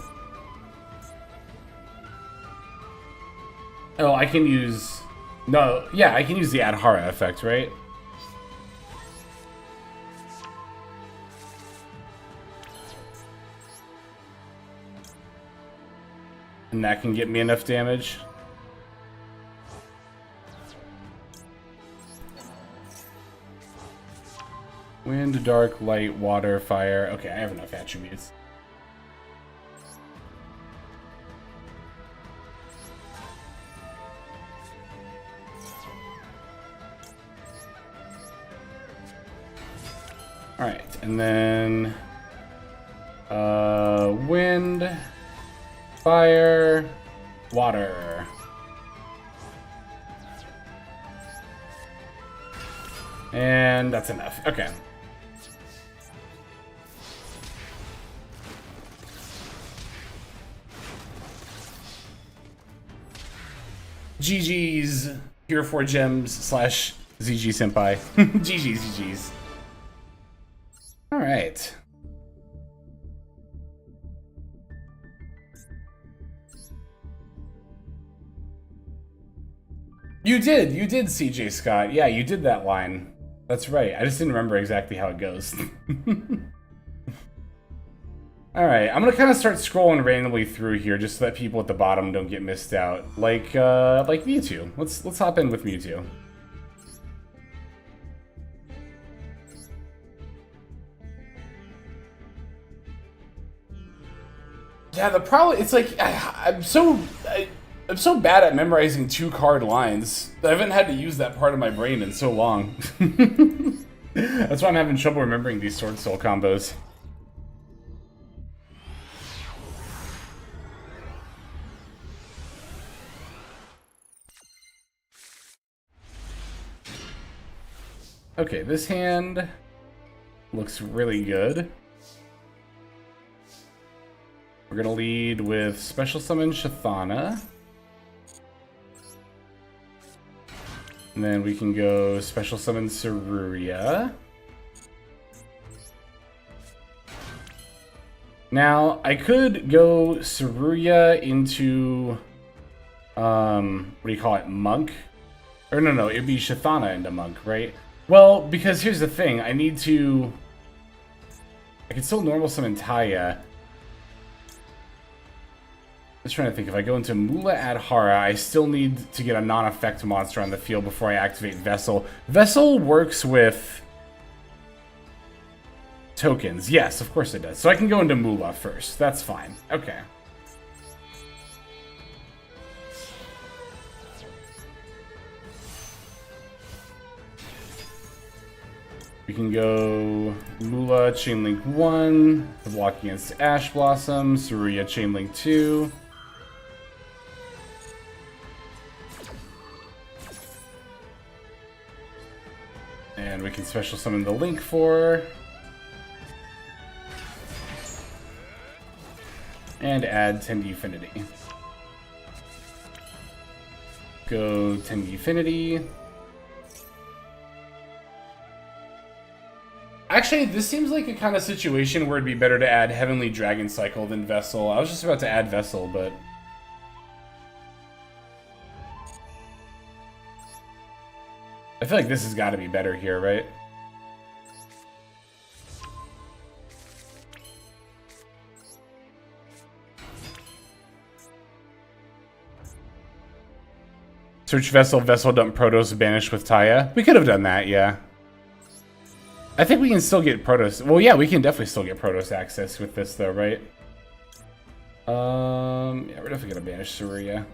Oh, I can use... no, yeah, I can use the Adhara effect, right? And that can get me enough damage. Wind, dark, light, water, fire. Okay, I have enough attributes. Alright, and then wind, fire, water. And that's enough. Okay. GG's here for gems slash ZG Senpai. GG's. Alright. You did, CJ Scott. Yeah, you did that line. That's right. I just didn't remember exactly how it goes. Alright, I'm gonna kind of start scrolling randomly through here just so that people at the bottom don't get missed out. Like Mewtwo. Let's hop in with Mewtwo. Yeah, the problem, it's like, I'm so bad at memorizing 2-card lines. I haven't had to use that part of my brain in so long. That's why I'm having trouble remembering these Swordsoul combos. Okay, this hand looks really good. We're gonna lead with Special Summon Shathana. And then we can go Special Summon Saruria. Now, I could go Saruria into, what do you call it, Monk? Or no, it'd be Shathana into Monk, right? Well, because here's the thing, I can still normal summon Taya. Just trying to think, if I go into Mula Adhara, I still need to get a non-effect monster on the field before I activate Vessel. Vessel works with tokens. Yes, of course it does. So I can go into Mula first. That's fine. Okay. We can go Mula, Chainlink 1, to block against Ash Blossom, Saruria, Chainlink 2. And we can special summon the Link 4. And add Tenyi Affinity. Go Tenyi Affinity. Actually, this seems like a kind of situation where it'd be better to add Heavenly Dragon Cycle than Vessel. I was just about to add Vessel, but... I feel like this has got to be better here, right? Search Vessel, Vessel dump Protoss, banish with Taya. We could have done that, yeah. I think we can still get Protoss. Well, yeah, we can definitely still get Protoss access with this, though, right? Yeah, we're definitely gonna banish Saruria.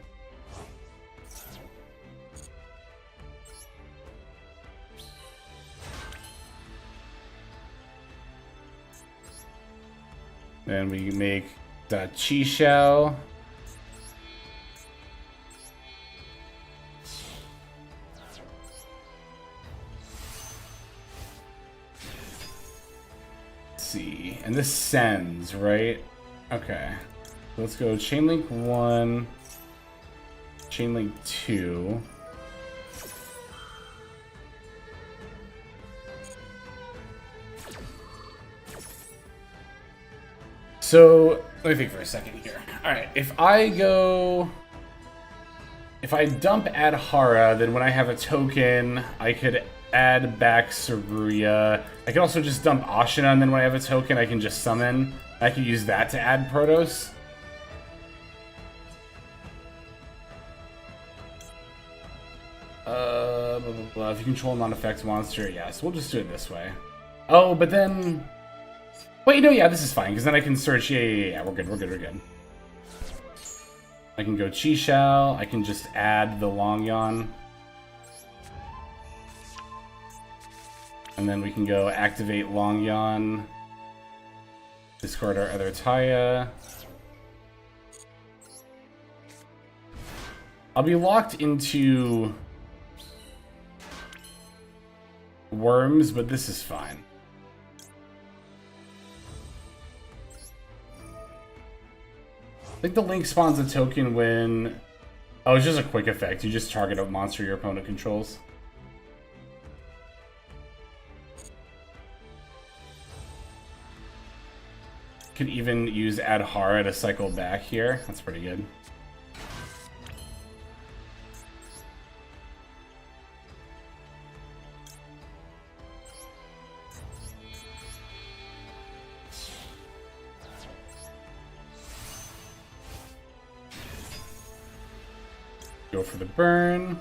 Then we make Da Chi Shao. See, and this sends, right? Okay. Let's go Chain Link 1, Chain Link 2. So, let me think for a second here. Alright, if I dump Adhara, then when I have a token, I could add back Saruya. I can also just dump Ashina, and then when I have a token, I can just summon. I can use that to add Protos. Blah, blah, blah. If you control a non-effect monster, yes, we'll just do it this way. Oh, but then... Wait, no, yeah, this is fine, because then I can search... Yeah, we're good. I can go Chi Shao, I can just add the Longyan. And then we can go activate Longyan. Discard our other Taya. I'll be locked into Worms, but this is fine. I think the link spawns a token when... Oh, it's just a quick effect. You just target a monster your opponent controls. Could even use Adhara to cycle back here. That's pretty good. Go for the burn.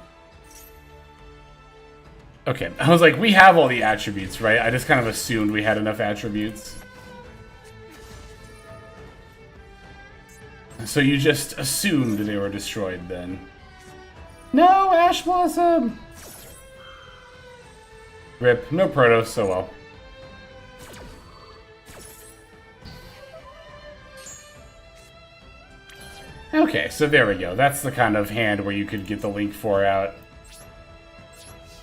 Okay, I was like, we have all the attributes, right? I just kind of assumed we had enough attributes. So you just assumed they were destroyed then. No, Ash Blossom! Rip, no Protos, so well. Okay, so there we go. That's the kind of hand where you could get the Link 4 out.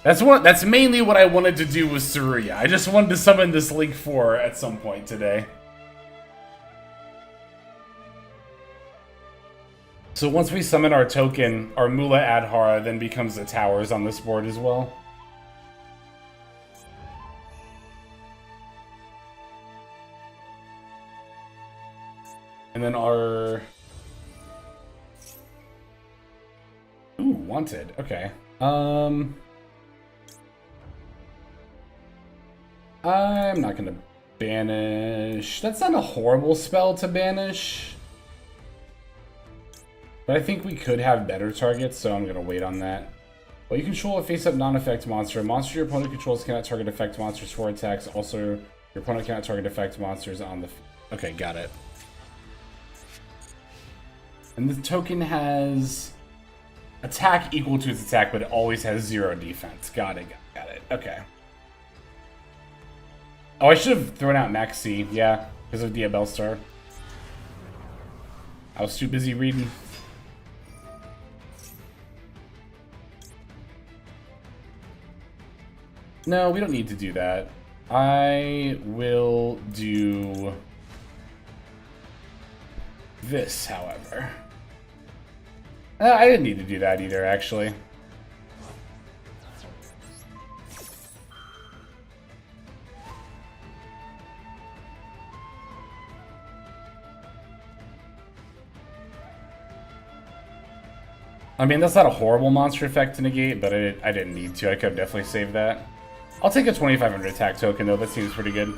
That's mainly what I wanted to do with Saruya. I just wanted to summon this Link 4 at some point today. So once we summon our token, our Mula Adhara then becomes the towers on this board as well. And then our... Ooh, wanted. Okay. I'm not gonna banish. That's not a horrible spell to banish. But I think we could have better targets, so I'm going to wait on that. Well, you control a face-up non-effect monster. A monster your opponent controls cannot target effect monsters for attacks. Also, your opponent cannot target effect monsters on the... Okay, got it. And the token has attack equal to its attack, but it always has 0 defense. Got it. Okay. Oh, I should have thrown out Maxi. Yeah, because of Diabellstar. I was too busy reading. No, we don't need to do that. I will do this, however. I didn't need to do that either, actually. I mean, that's not a horrible monster effect to negate, but I didn't need to. I could have definitely saved that. I'll take a 2500 attack token, though. That seems pretty good.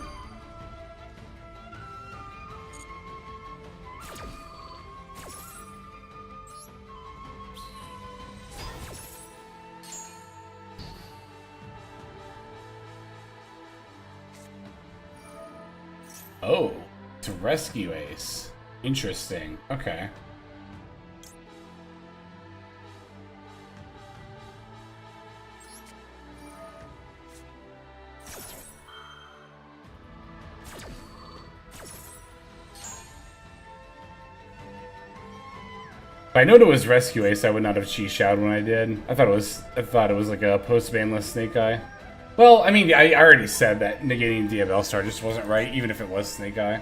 Oh, to rescue Ace. Interesting. Okay. If I known it was Rescue Ace, I would not have Chi Sha'd when I did. I thought it was like a post-banless Snake Eye. Well, I mean, I already said that negating Diabellstar just wasn't right, even if it was Snake Eye.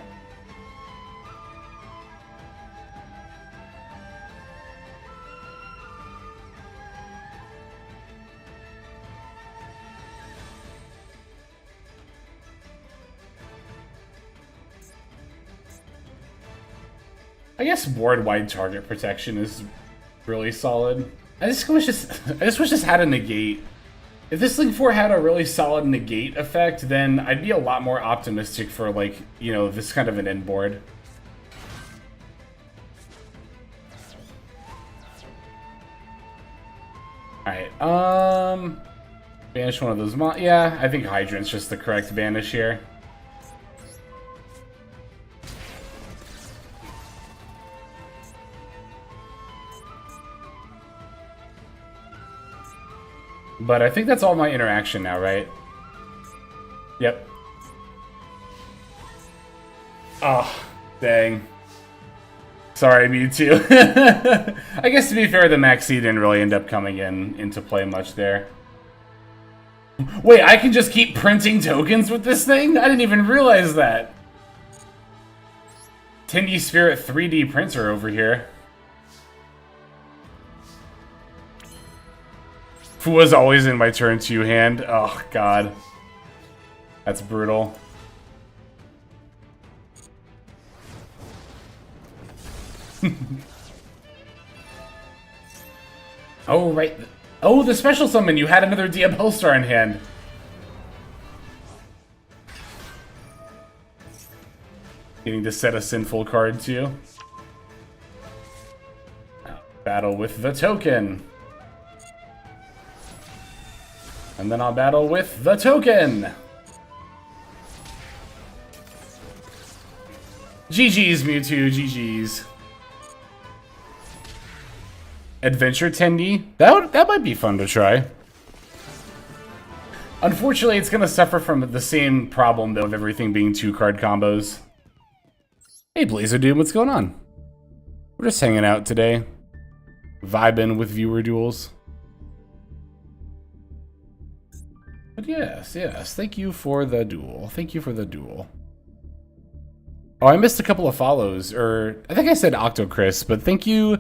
I guess board-wide target protection is really solid. I just wish this had a negate. If this Link 4 had a really solid negate effect, then I'd be a lot more optimistic for, like, you know, this kind of an end board. Alright, banish one of those yeah, I think Hydrant's just the correct banish here. But I think that's all my interaction now, right? Yep. Oh, dang. Sorry, Mewtwo. I guess to be fair, the Maxi didn't really end up coming into play much there. Wait, I can just keep printing tokens with this thing? I didn't even realize that. Tenyi Spirit 3D printer over here. Was always in my turn 2 hand. Oh, God. That's brutal. Oh, right. Oh, the special summon. You had another Diabell Star in hand. Getting to set a sinful card, too. Battle with the token. And then I'll battle with the token! GG's, Mewtwo, GG's. Adventure Tenyi? That might be fun to try. Unfortunately, it's gonna suffer from the same problem, though, of everything being 2-card combos. Hey, Blazer Dude, what's going on? We're just hanging out today. Vibing with viewer duels. But yes, thank you for the duel. Thank you for the duel. Oh, I missed a couple of follows, or I think I said Octocris, but thank you,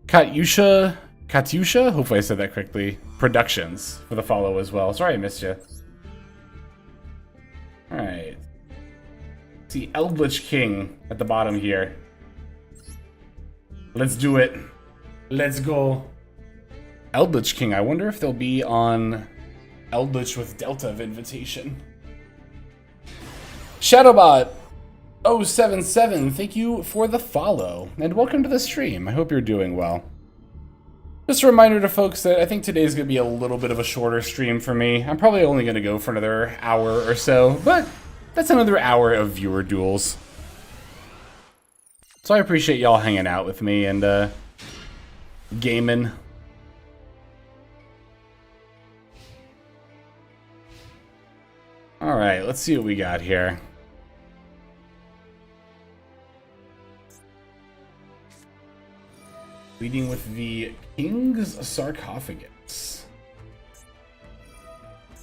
Katyusha, hopefully I said that correctly, Productions, for the follow as well. Sorry I missed you. Alright. See, Eldlich King at the bottom here. Let's do it. Let's go. Eldlich King, I wonder if they'll be on Eldlich with Delta of Invitation. Shadowbot 077, thank you for the follow, and welcome to the stream. I hope you're doing well. Just a reminder to folks that I think today's going to be a little bit of a shorter stream for me. I'm probably only going to go for another hour or so, but that's another hour of viewer duels. So I appreciate y'all hanging out with me and gaming. Alright, let's see what we got here. Leading with the King's Sarcophagus.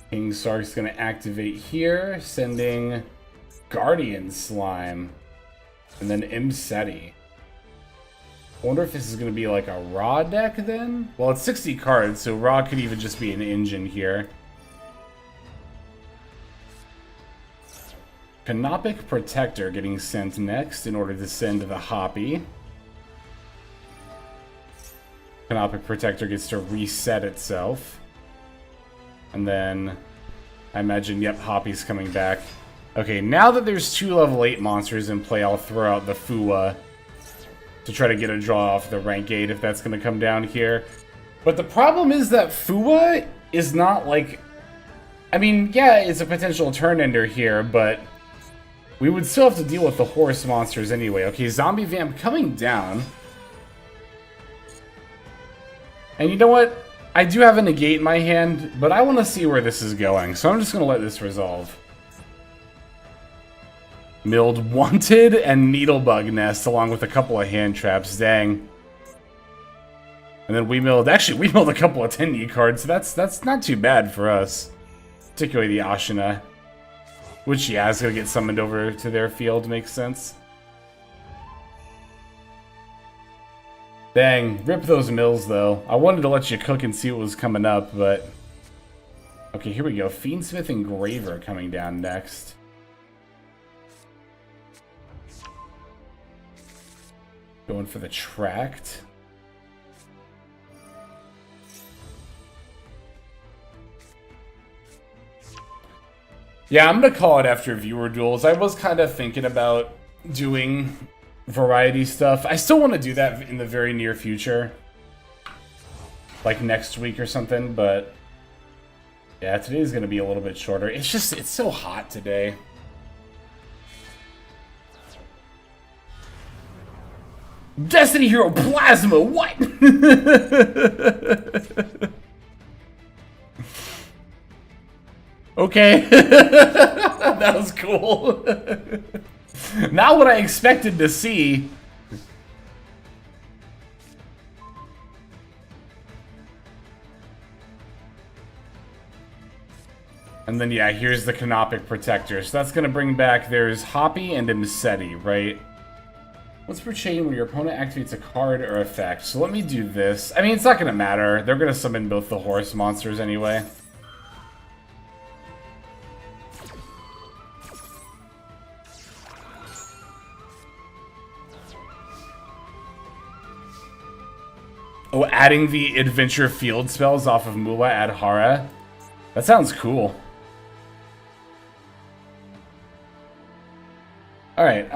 King Sark's gonna activate here, sending Guardian Slime. And then Imseti. I wonder if this is gonna be like a Raw deck then? Well, it's 60 cards, so Raw could even just be an engine here. Canopic Protector getting sent next in order to send the Hoppy. Canopic Protector gets to reset itself. And then, I imagine, yep, Hoppy's coming back. Okay, now that there's 2 level 8 monsters in play, I'll throw out the Fuwa to try to get a draw off the rank 8 if that's going to come down here. But the problem is that Fuwa is not like... I mean, yeah, it's a potential turn ender here, but we would still have to deal with the horse monsters anyway. Okay, Zombie Vamp coming down. And you know what? I do have a negate in my hand, but I want to see where this is going, so I'm just going to let this resolve. Milled Wanted and Needlebug Nest along with a couple of hand traps, dang. And then we milled a couple of Tenyi cards, so that's not too bad for us. Particularly the Ashina. Which, yeah, is going to get summoned over to their field, makes sense. Dang, rip those mills, though. I wanted to let you cook and see what was coming up, but... Okay, here we go. Fiendsmith Engraver coming down next. Going for the tracked. Yeah, I'm gonna call it after viewer duels. I was kind of thinking about doing variety stuff. I still want to do that in the very near future. Like next week or something, but yeah, today's gonna be a little bit shorter. It's so hot today. Destiny Hero Plasma, what? Okay. That was cool. Not what I expected to see. And then, yeah, here's the Canopic Protector. So that's going to bring back, there's Hoppy and Imseti, right? What's per chain when your opponent activates a card or effect? So let me do this. I mean, it's not going to matter. They're going to summon both the horse monsters anyway. Oh, adding the Adventure Field spells off of Mula Adhara? That sounds cool. Alright,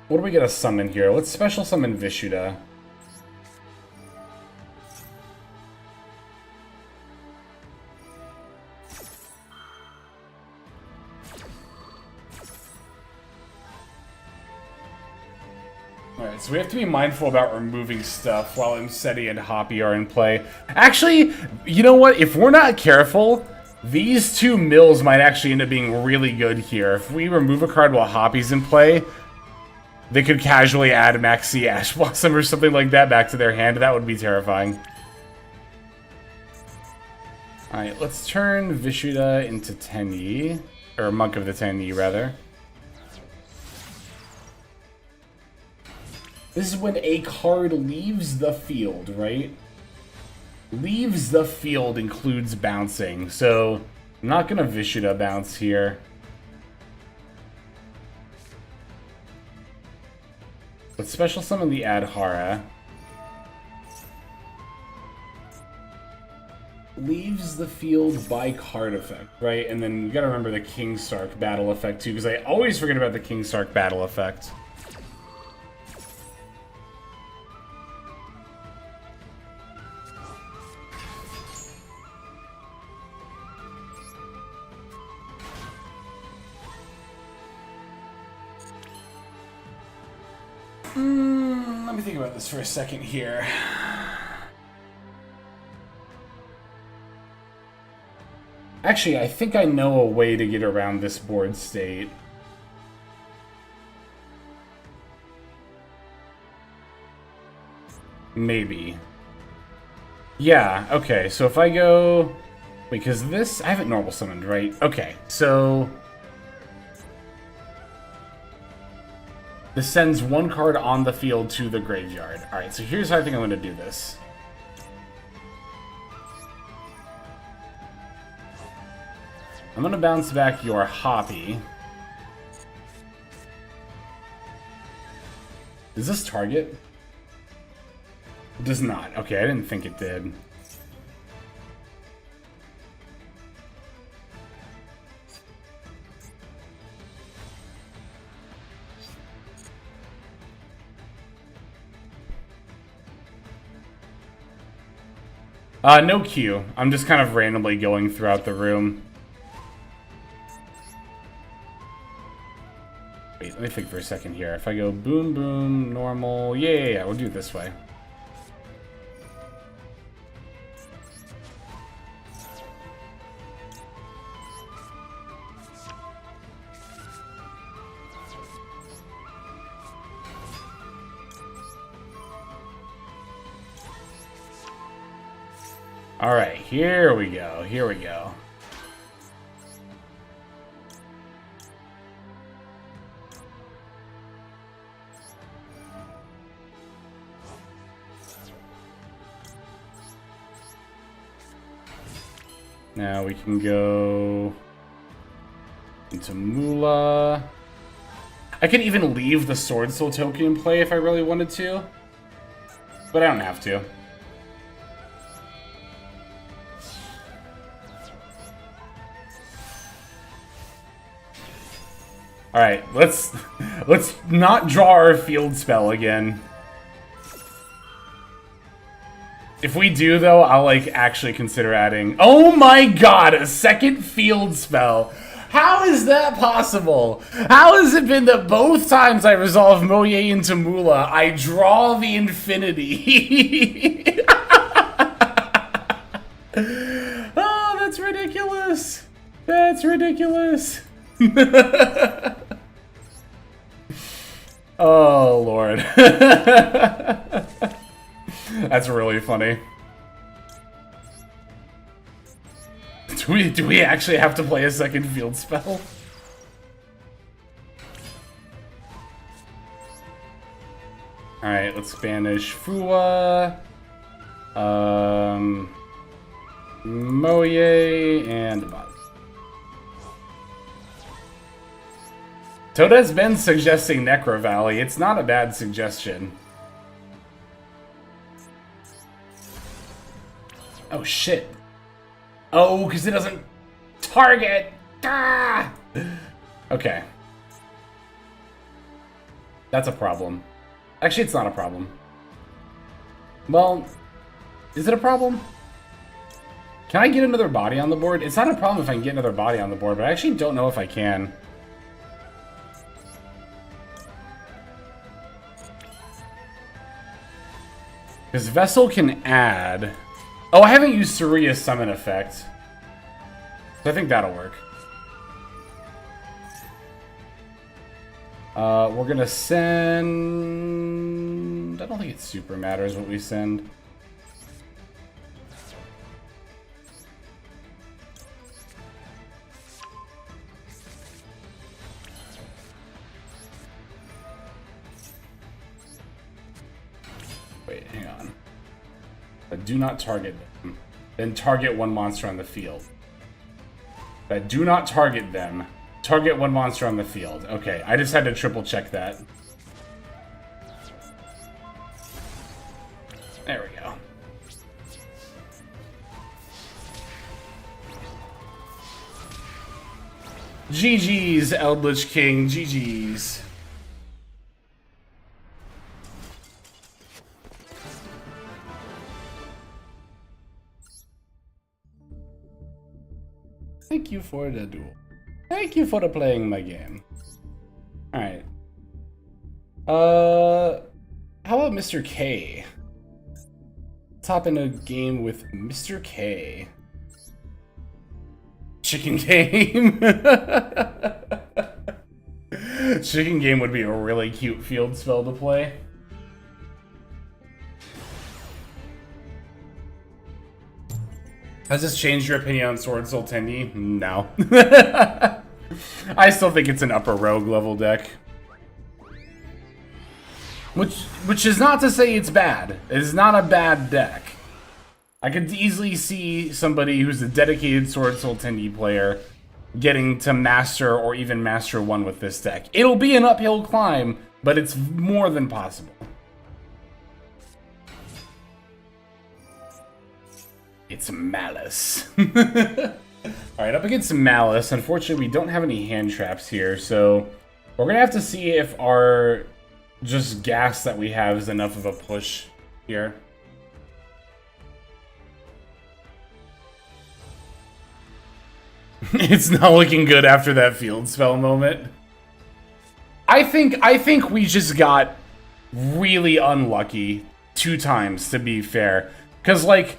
what do we get to summon here? Let's special summon Vishuda. Alright, so we have to be mindful about removing stuff while Imseti and Hoppy are in play. Actually, you know what? If we're not careful, these two mills might actually end up being really good here. If we remove a card while Hoppy's in play, they could casually add Maxi Ash Blossom or something like that back to their hand. That would be terrifying. Alright, let's turn Vishuda into Tenyi. Or Monk of the Tenyi, rather. This is when a card leaves the field, right? Leaves the field includes bouncing, so I'm not gonna Vishuda bounce here. Let's special summon the Adhara. Leaves the field by card effect, right? And then you gotta remember the King Sark battle effect too, because I always forget about the King Sark battle effect. Let me think about this for a second here. Actually, I think I know a way to get around this board state. Maybe. Yeah, okay, so if I go... Because this... I haven't normal summoned, right? Okay, so... This sends one card on the field to the graveyard. Alright, so here's how I think I'm going to do this. I'm going to bounce back your Hoppy. Does this target? It does not. Okay, I didn't think it did. No Q. I'm just kind of randomly going throughout the room. Wait, let me think for a second here. If I go boom, boom, normal... Yeah, we'll do it this way. Alright, here we go, here we go. Now we can go into Mula. I could even leave the Swordsoul token in play if I really wanted to, but I don't have to. Alright, let's not draw our field spell again. If we do, though, I'll, like, actually consider adding... Oh my god, a second field spell! How is that possible? How has it been that both times I resolve Moye into Mula, I draw the infinity? Oh, that's ridiculous! That's ridiculous! Oh, Lord. That's really funny. Do we actually have to play a second field spell? Alright, let's banish Fua, Moye, and VODS. Toadette's been suggesting Necro Valley. It's not a bad suggestion. Oh, shit. Oh, because it doesn't target. Ah! Okay. That's a problem. Actually, it's not a problem. Well, is it a problem? Can I get another body on the board? It's not a problem if I can get another body on the board, but I actually don't know if I can. Because Vessel can add... Oh, I haven't used Suria's summon effect. So I think that'll work. We're gonna send... I don't think it super matters what we send. Wait, hang on. But do not target them. Then target one monster on the field. But do not target them. Target one monster on the field. Okay, I just had to triple check that. There we go. GG's, Eldlich King. GG's. Thank you for the duel. Thank you for playing my game. Alright. How about Mr. K? Let's hop in a game with Mr. K. Chicken Game. Chicken Game would be a really cute field spell to play. Has this changed your opinion on Swordsoul Tenyi? No. I still think it's an upper rogue level deck. Which is not to say it's bad. It is not a bad deck. I could easily see somebody who's a dedicated Swordsoul Tenyi player getting to Master or even Master 1 with this deck. It'll be an uphill climb, but it's more than possible. It's Malice. Alright, up against Malice. Unfortunately, we don't have any hand traps here, so we're gonna have to see if our just gas that we have is enough of a push here. It's not looking good after that field spell moment. I think we just got really unlucky 2 times, to be fair. Because, like,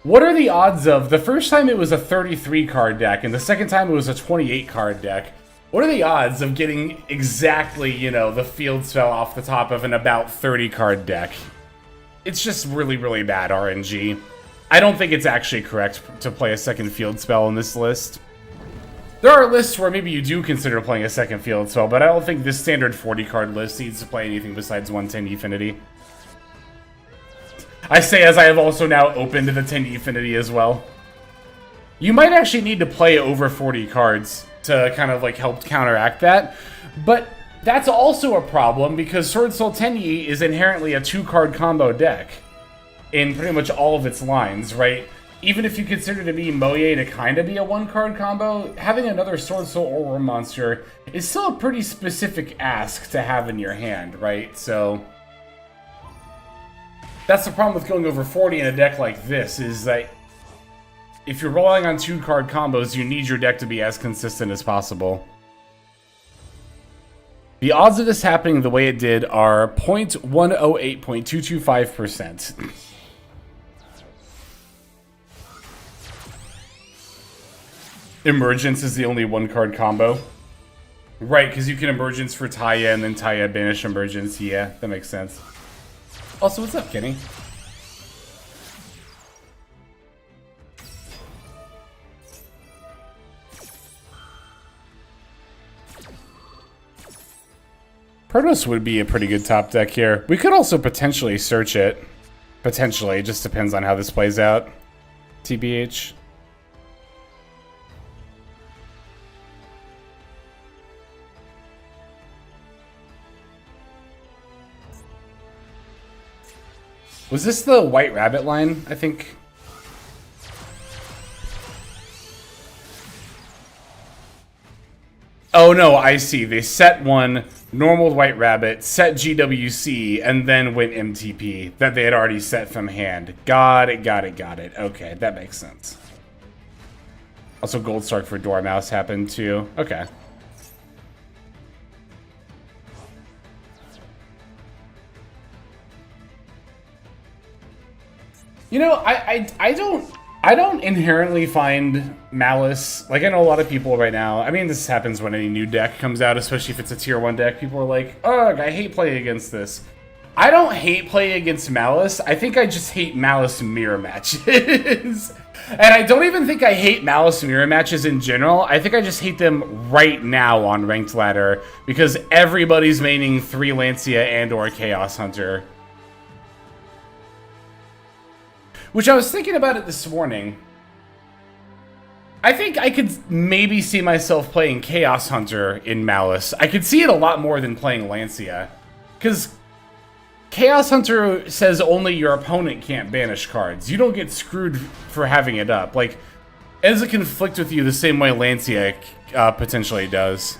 what are the odds of... The first time it was a 33 card deck, and the second time it was a 28 card deck. What are the odds of getting exactly, you know, the field spell off the top of an about 30 card deck? It's just really, really bad RNG. I don't think it's actually correct to play a second field spell in this list. There are lists where maybe you do consider playing a second field spell, but I don't think this standard 40 card list needs to play anything besides 110 Infinity. I say as I have also now opened the 10 Infinity as well. You might actually need to play over 40 cards to kind of like help counteract that, but that's also a problem because Swordsoul Tenyi is inherently a 2-card combo deck in pretty much all of its lines, right? Even if you consider to be Moye to kind of be a 1-card combo, having another Swordsoul Aura monster is still a pretty specific ask to have in your hand, right? So that's the problem with going over 40 in a deck like this, is that if you're relying on 2-card combos, you need your deck to be as consistent as possible. The odds of this happening the way it did are 0.108.225%. Emergence is the only 1-card combo. Right, because you can Emergence for Taya and then Taya banish Emergence. Yeah, that makes sense. Also, what's up, Kenny? Protoss would be a pretty good top deck here. We could also potentially search it. Potentially, it just depends on how this plays out. TBH. Was this the White Rabbit line, I think? Oh no, I see. They set one, normal White Rabbit, set GWC, and then went MTP that they had already set from hand. Got it, got it, got it. Okay, that makes sense. Also, Gold Stark for Dormouse happened too. Okay. You know, I don't inherently find Malice, like I know a lot of people right now, I mean this happens when any new deck comes out, especially if it's a tier 1 deck, people are like, ugh, I hate playing against this. I don't hate playing against Malice, I think I just hate Malice mirror matches. And I don't even think I hate Malice mirror matches in general, I think I just hate them right now on Ranked Ladder, because everybody's maining 3 Lancia and or Chaos Hunter. Which I was thinking about it this morning. I think I could maybe see myself playing Chaos Hunter in Malice. I could see it a lot more than playing Lancia. Because Chaos Hunter says only your opponent can't banish cards. You don't get screwed for having it up. Like, it doesn't conflict with you the same way Lancia potentially does.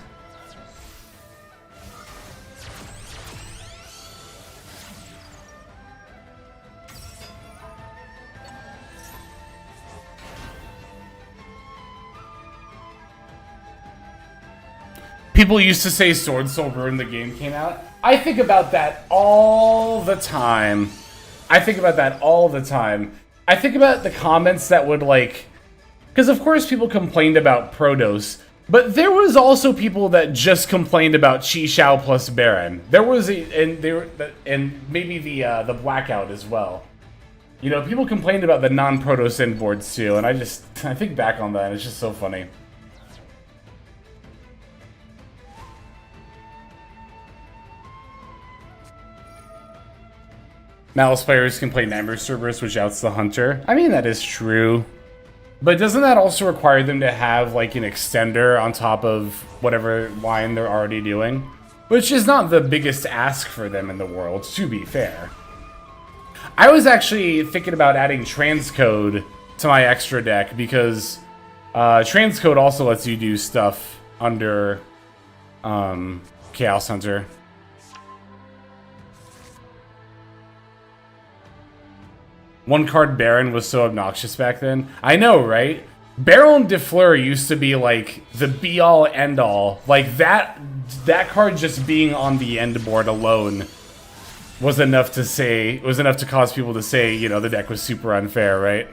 People used to say Swordsoul ruined the game came out. I think about that all the time. I think about that all the time. I think about the comments that would like... Because of course people complained about Protoss, but there was also people that just complained about Chi Shao plus Baron. There was and maybe the Blackout as well. You know, people complained about the non-Protoss inboards too, and I think back on that and it's just so funny. Malice players can play Nightmare Cerberus, which outs the Hunter. I mean, that is true. But doesn't that also require them to have, like, an extender on top of whatever line they're already doing? Which is not the biggest ask for them in the world, to be fair. I was actually thinking about adding Transcode to my extra deck, because Transcode also lets you do stuff under Chaos Hunter. One card Baron was so obnoxious back then. I know, right? Baron de Fleur used to be like the be-all end-all. Like that card just being on the end board alone was enough to cause people to say, you know, the deck was super unfair, right?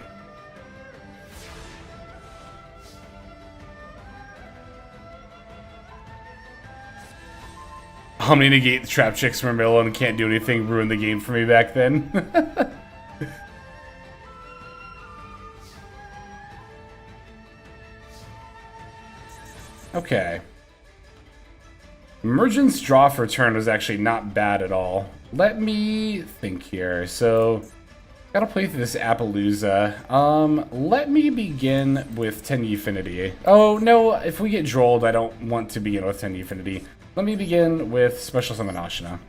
Omni negate the trap chicks from middle and can't do anything, ruined the game for me back then. Okay. Emergence draw for turn was actually not bad at all. Let me think here. So, gotta play through this Appaloosa. Let me begin with Tenyi Affinity. Oh, no, if we get drolled, I don't want to begin with Tenyi Affinity. Let me begin with Special Summon Ashina.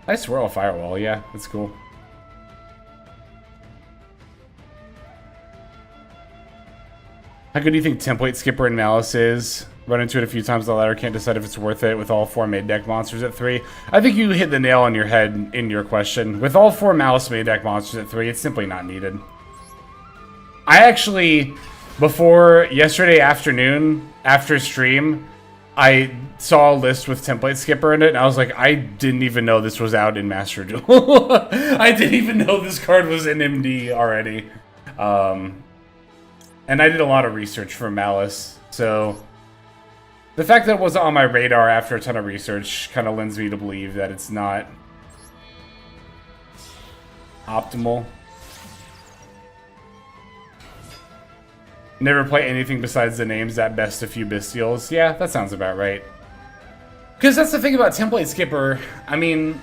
Nice Swirl Firewall, yeah, that's cool. How good do you think Template Skipper and Malice is? Run into it a few times on the ladder, can't decide if it's worth it with all 4 main deck monsters at 3. I think you hit the nail on your head in your question. With all 4 Malice main deck monsters at 3, it's simply not needed. I actually, before yesterday afternoon, after stream, I saw a list with Template Skipper in it, and I was like, I didn't even know this was out in Master Duel. I didn't even know this card was in MD already. And I did a lot of research for Malice, so the fact that it was on my radar after a ton of research kind of lends me to believe that it's not optimal. Never play anything besides the names, at best a few Bestials. Yeah, that sounds about right. Because that's the thing about Template Skipper. I mean,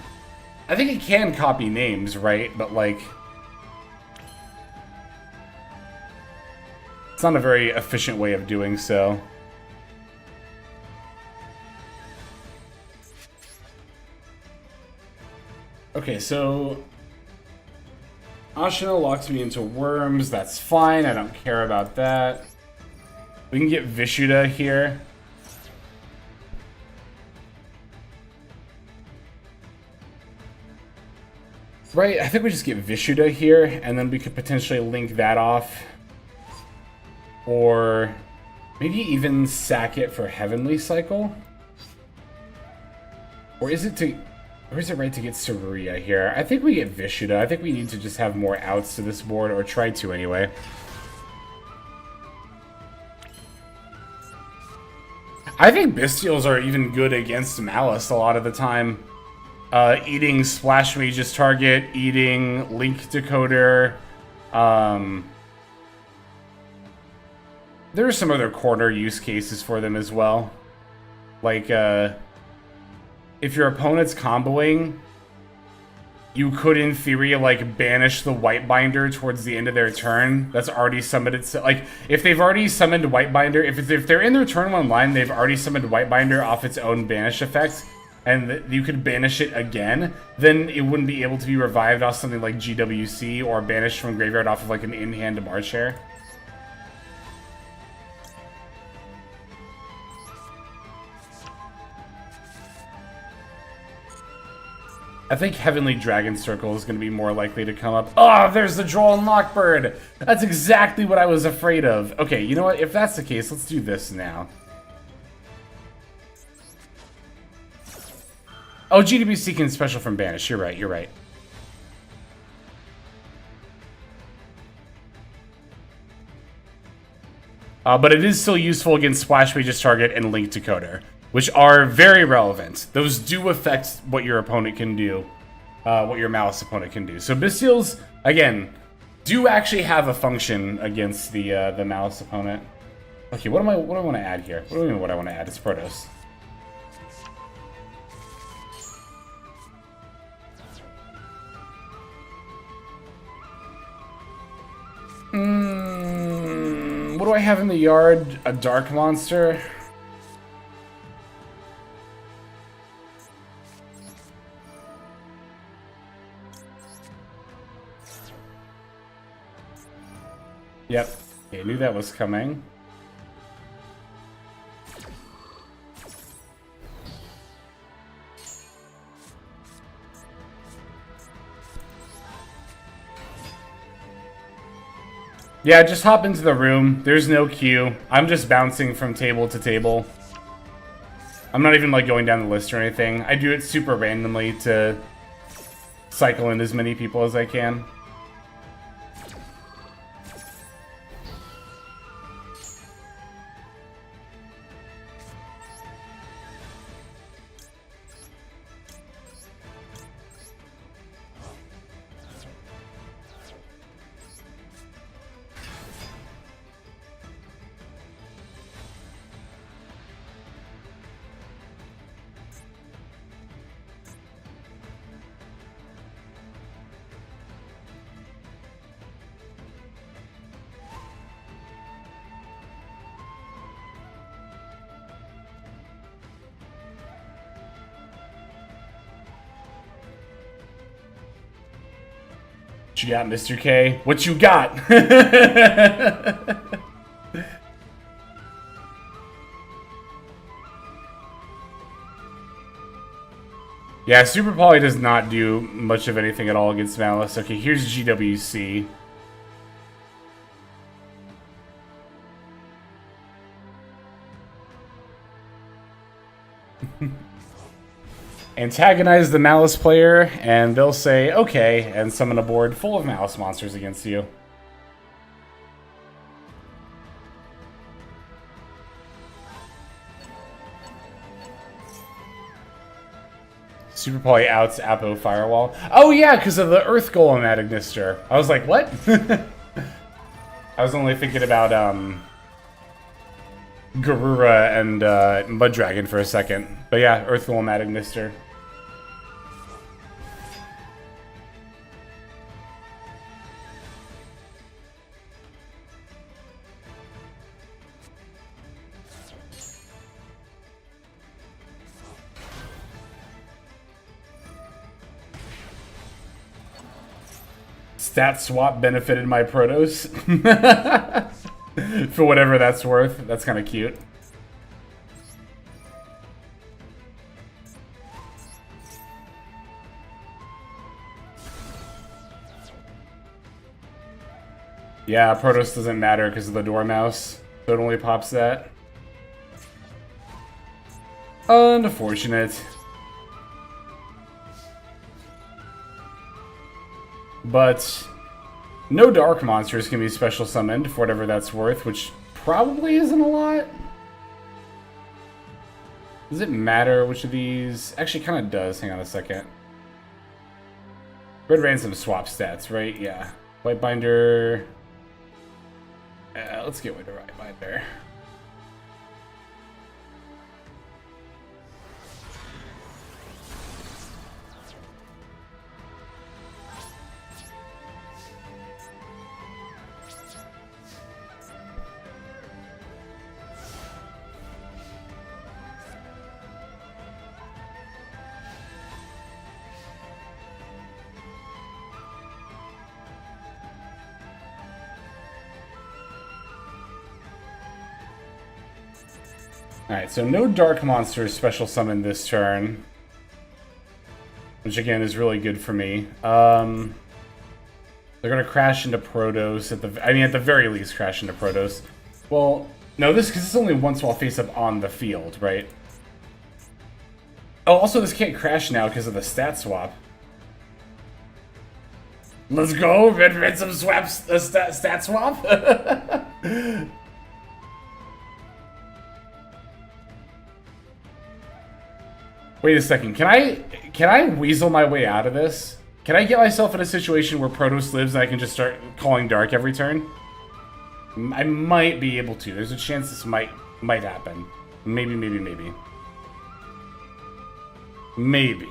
I think it can copy names, right? But, like, it's not a very efficient way of doing so. Okay, so Ashina locks me into worms. That's fine. I don't care about that. We can get Vishuda here. Right, I think we just get Vishuda here, and then we could potentially link that off. Or maybe even sack it for Heavenly Cycle? Or is it right to get Saruria here? I think we get Vishuda. I think we need to just have more outs to this board, or try to anyway. I think Bestials are even good against Malice a lot of the time. Eating Splash Mage's target, eating Link Decoder. There are some other corner use cases for them as well. Like, if your opponent's comboing, you could, in theory, like, banish the White Binder towards the end of their turn. That's already summoned it. Like, if they've already summoned White Binder, if they're in their turn 1 line, they've already summoned White Binder off its own banish effect, and you could banish it again, then it wouldn't be able to be revived off something like GWC or banished from graveyard off of, like, an in-hand March Hare. I think Heavenly Dragon Circle is going to be more likely to come up. Oh, there's the Droll and Lockbird! That's exactly what I was afraid of. Okay, you know what? If that's the case, let's do this now. Oh, GWC can special from Banish. You're right, you're right. But it is still useful against Splash Mage's target and Link Decoder, which are very relevant. Those do affect what your opponent can do, what your Malice opponent can do. So Bestials, again, do actually have a function against the Malice opponent. Okay, what do I want to add here? What do I mean what I want to add? It's Protoss. What do I have in the yard? A dark monster? Yep. Okay, I knew that was coming. Yeah, just hop into the room. There's no queue. I'm just bouncing from table to table. I'm not even, like, going down the list or anything. I do it super randomly to cycle in as many people as I can. you got, Mr. K? What you got? Yeah, Super Poly does not do much of anything at all against Malice. Okay, here's GWC. Antagonize the Malice player, and they'll say, okay, and summon a board full of Malice monsters against you. Super Poly outs Apo Firewall. Oh yeah, because of the Earth Golem at Ignister. I was like, what? I was only thinking about Garura and Mud Dragon for a second. But yeah, Earth Golem at Ignister. Stat swap benefited my Protos. For whatever that's worth. That's kind of cute. Yeah, Protos doesn't matter because of the Dormouse. So it only pops that. Unfortunate. But no dark monsters can be special summoned for whatever that's worth, which probably isn't a lot. Does it matter which of these? Actually, kind of does. Hang on a second. Red Ransom swap stats, right? Yeah. White Binder. Let's get rid of White Binder. Alright, so no Dark Monsters special summon this turn. Which again is really good for me. They're gonna crash into Protos at the very least crash into Protos. Well, no, because this is only once while face up on the field, right? Oh, also this can't crash now because of the stat swap. Let's go! Red Ransom swaps the stat swap! Wait a second, can I weasel my way out of this? Can I get myself in a situation where Protos lives and I can just start calling Dark every turn? I might be able to. There's a chance this might happen. Maybe. Maybe.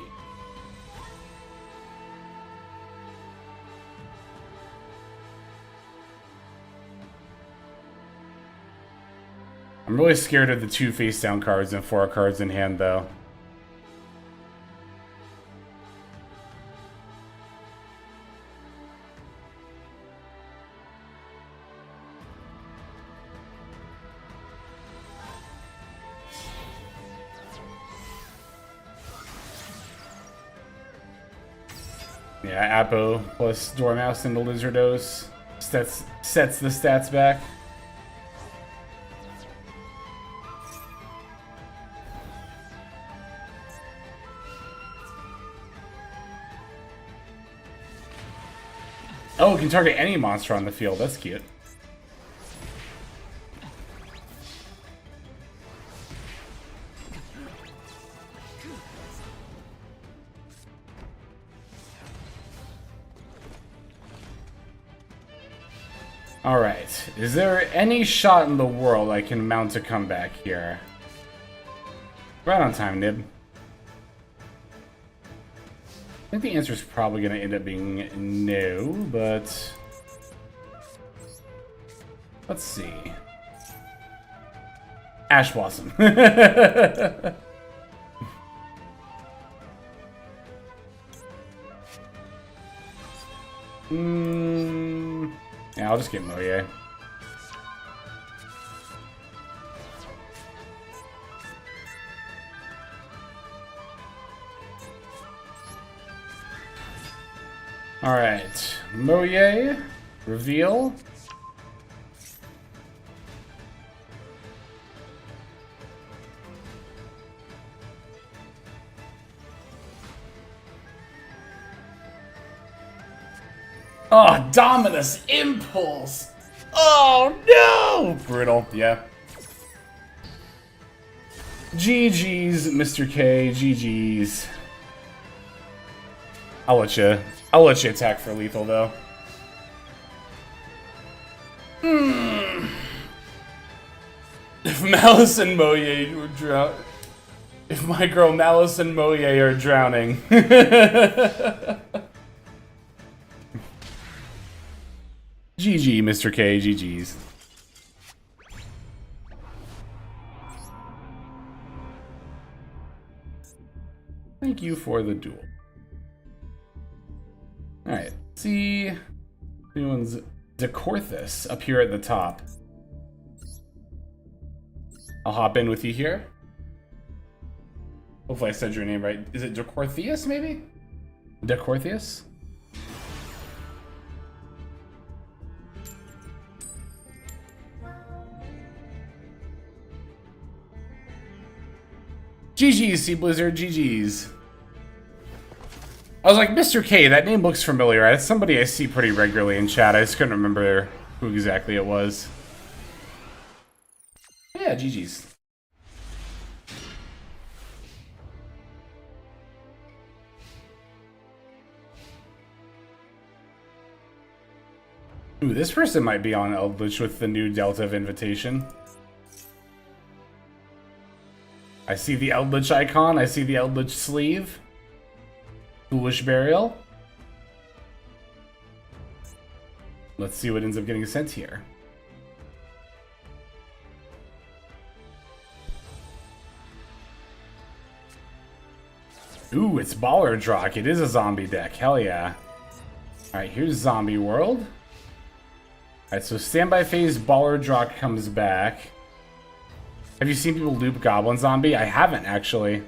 I'm really scared of the 2 face down cards and 4 cards in hand though. Yeah, Apo plus Dormouse into Lizardos sets the stats back. Oh, it can target any monster on the field. That's cute. Alright, is there any shot in the world I can mount a comeback here? Right on time, Nib. I think the answer is probably going to end up being no, but... let's see. Ash Blossom. Yeah, I'll just get Moye. Alright, Moye, reveal. Oh, Dominus Impulse! Oh no! Brutal, yeah. GG's, Mr. K, GG's. I'll let you attack for lethal though. If Malice and Moye were drown, if my girl Malice and Moye are drowning. GG, Mr. K, GG's. Thank you for the duel. Alright, see. Anyone's Dortheus up here at the top. I'll hop in with you here. Hopefully I said your name right. Is it Dortheus, maybe? Dortheus? GG's, Sea Blizzard, GG's. I was like, Mr. K, that name looks familiar. That's somebody I see pretty regularly in chat. I just couldn't remember who exactly it was. Yeah, GG's. Ooh, this person might be on Eldlich with the new Delta of Invitation. I see the Eldlich icon. I see the Eldlich sleeve. Foolish Burial. Let's see what ends up getting sent here. Ooh, it's Baller Drock. It is a zombie deck. Hell yeah. Alright, here's Zombie World. Alright, so standby phase Baller Drock comes back. Have you seen people loop Goblin Zombie? I haven't, actually.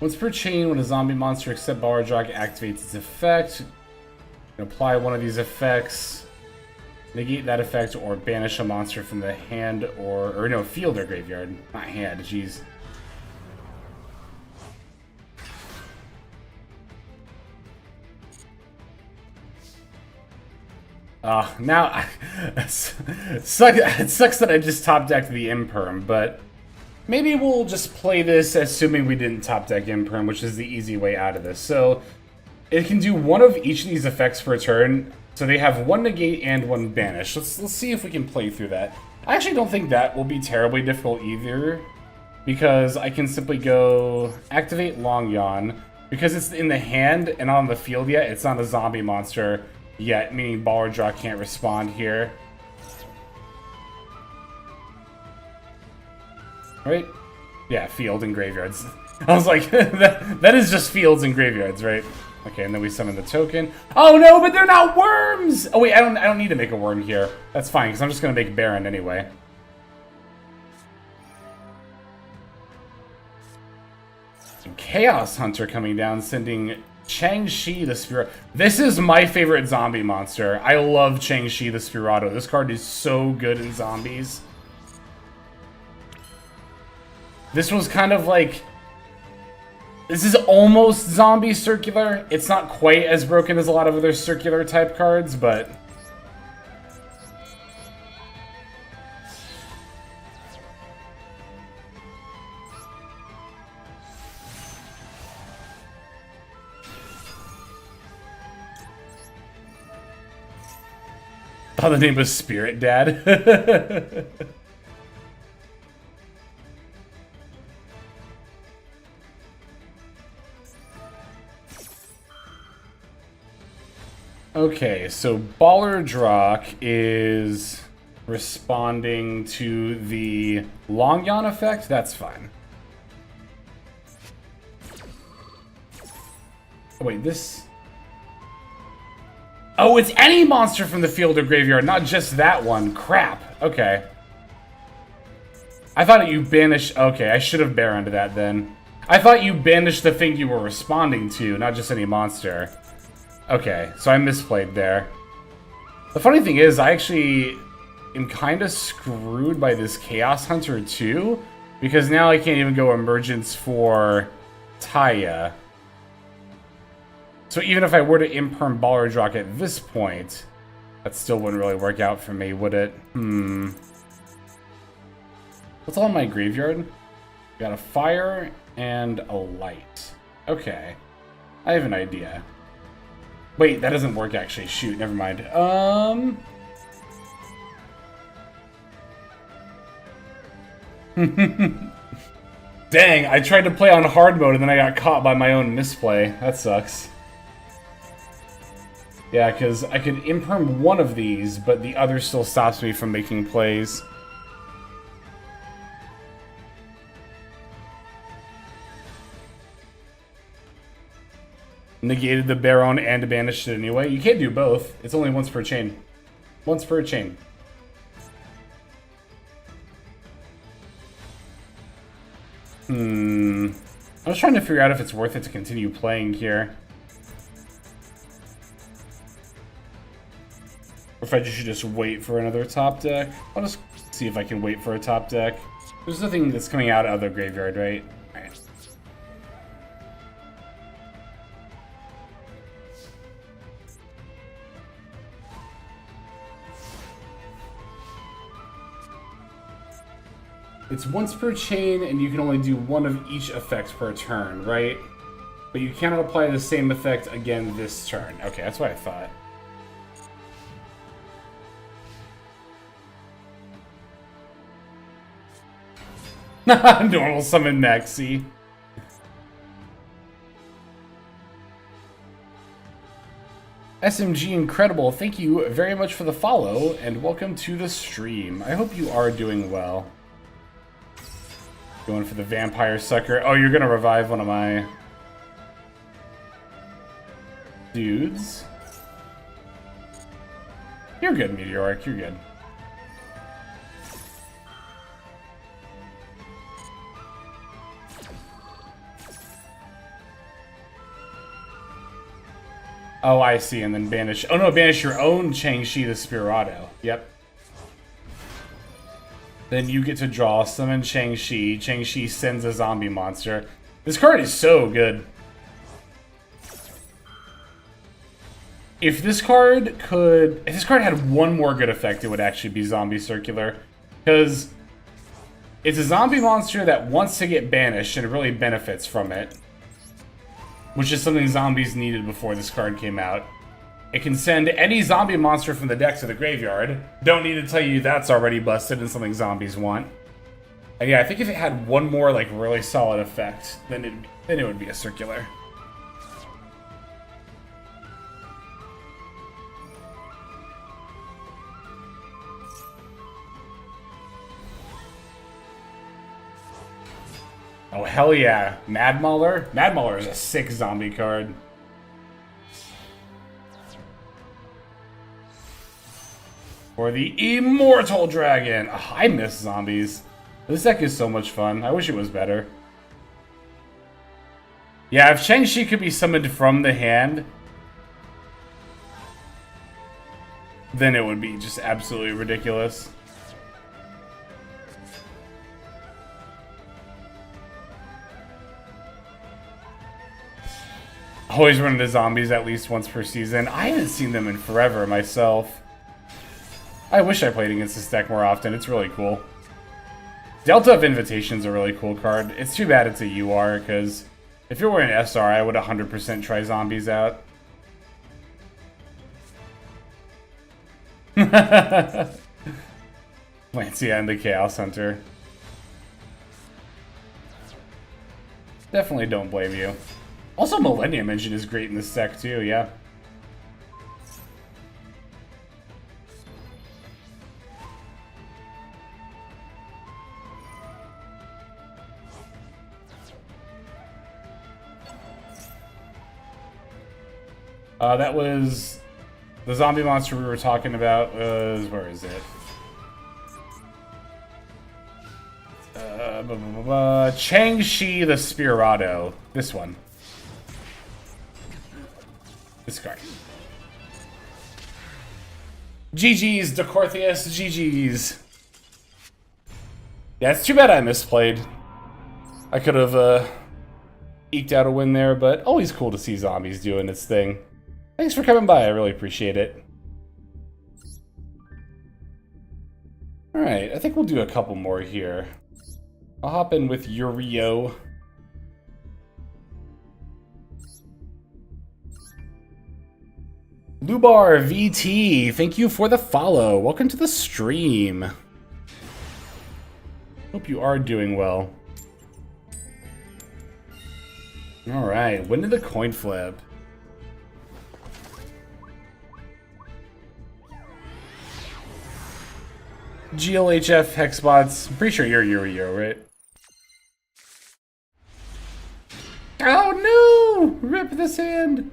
Once per chain, when a zombie monster except Baller Drock activates its effect, you can apply one of these effects, negate that effect, or banish a monster from the hand or no, field or graveyard. Not hand, jeez. Now, it sucks that I just top decked the Imperm, but maybe we'll just play this assuming we didn't top deck Imperm, which is the easy way out of this. So, it can do one of each of these effects per turn, so they have one negate and one banish. Let's see if we can play through that. I actually don't think that will be terribly difficult either, because I can simply go activate Long Yawn. Because it's in the hand and not on the field yet, it's not a zombie monster yet, meaning Baller Drock can't respond here. Right? Yeah, field and graveyards. I was like, that is just fields and graveyards, right? Okay, and then we summon the token. Oh no, but they're not worms! Oh wait, I don't need to make a worm here. That's fine, because I'm just gonna make Baron anyway. Chaos Hunter coming down, sending Chang-Chi the Spiro. This is my favorite zombie monster. I love Chang-Chi the Spirato. This card is so good in zombies. This was kind of like... This is almost zombie circular. It's not quite as broken as a lot of other circular type cards, but... Oh, the name was Spirit Dad. Okay, so Baller Drock is responding to the Long Yawn effect. That's fine. Oh, wait, this... Oh, it's any monster from the field or graveyard, not just that one. Crap. Okay. I thought you banished... Okay, I should have baroned that then. I thought you banished the thing you were responding to, not just any monster. Okay, so I misplayed there. The funny thing is, I actually am kind of screwed by this Chaos Hunter too, because now I can't even go Emergence for Taya. So even if I were to imperm Baller's Rock at this point, that still wouldn't really work out for me, would it? What's all in my graveyard? Got a fire and a light. Okay. I have an idea. Wait, that doesn't work actually. Shoot, never mind. Dang, I tried to play on hard mode and then I got caught by my own misplay. That sucks. Yeah, because I could imperm one of these, but the other still stops me from making plays. Negated the Baron and banished it anyway. You can't do both. It's only once per chain. Once per chain. I was trying to figure out if it's worth it to continue playing here. Or if I should just wait for another top deck. I'll just see if I can wait for a top deck. There's nothing that's coming out of the graveyard, right? Alright. It's once per chain, and you can only do one of each effect per turn, right? But you cannot apply the same effect again this turn. Okay, that's what I thought. Normal summon Maxi. SMG Incredible, thank you very much for the follow, and welcome to the stream. I hope you are doing well. Going for the Vampire Sucker. Oh, you're gonna revive one of my dudes. You're good, Meteoric, you're good. Oh, I see, and then banish... Oh no, banish your own Chang-Chi the Spirado. Yep. Then you get to draw, summon Chang-Chi. Chang-Chi sends a zombie monster. This card is so good. If this card had one more good effect, it would actually be Zombie Circular. Because it's a zombie monster that wants to get banished and really benefits from it. Which is something zombies needed before this card came out. It can send any zombie monster from the deck to the graveyard. Don't need to tell you that's already busted and something zombies want. And yeah, I think if it had one more like really solid effect, then it would be a circular. Oh, hell yeah. Mad Mauler? Mad Mauler is a sick zombie card. For the Immortal Dragon. Oh, I miss zombies. This deck is so much fun. I wish it was better. Yeah, if Chang-Chi could be summoned from the hand, then it would be just absolutely ridiculous. Always run into zombies at least once per season. I haven't seen them in forever myself. I wish I played against this deck more often. It's really cool. Delta of Invitation's a really cool card. It's too bad it's a UR, because if it were an SR, I would 100% try zombies out. Lancia and the Chaos Hunter. Definitely don't blame you. Also, Millennium Engine is great in this deck too, yeah. That was the zombie monster we were talking about. Where is it? Changshi the Spirado. This one. This guy. GG's, Dortheus, GG's. Yeah, it's too bad I misplayed. I could have eked out a win there, but always cool to see zombies doing its thing. Thanks for coming by, I really appreciate it. Alright, I think we'll do a couple more here. I'll hop in with Yurio. Lubar VT, thank you for the follow. Welcome to the stream. Hope you are doing well. Alright, when did the coin flip? GLHF Hexbots. I'm pretty sure you're Yurio, right? Oh no! Rip the sand!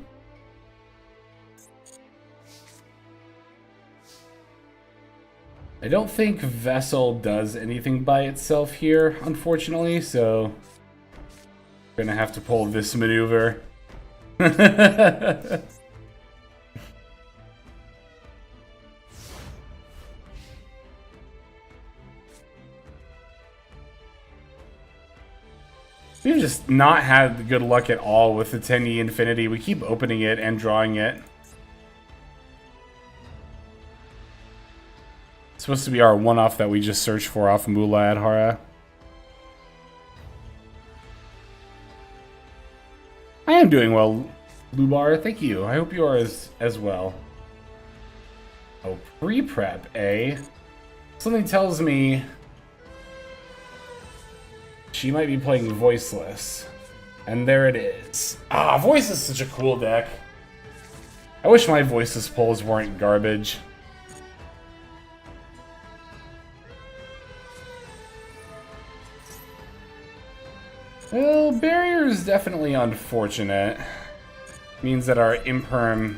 I don't think Vessel does anything by itself here, unfortunately, so we're gonna have to pull this maneuver. We've just not had good luck at all with the Tenyi Infinity. We keep opening it and drawing it. It's supposed to be our one-off that we just searched for off Mula Adhara. I am doing well, Lubar. Thank you. I hope you are as well. Oh, pre-prep, eh? Something tells me she might be playing Voiceless. And there it is. Ah, Voice is such a cool deck. I wish my Voiceless pulls weren't garbage. Well, Barrier is definitely unfortunate. Means that our Imperm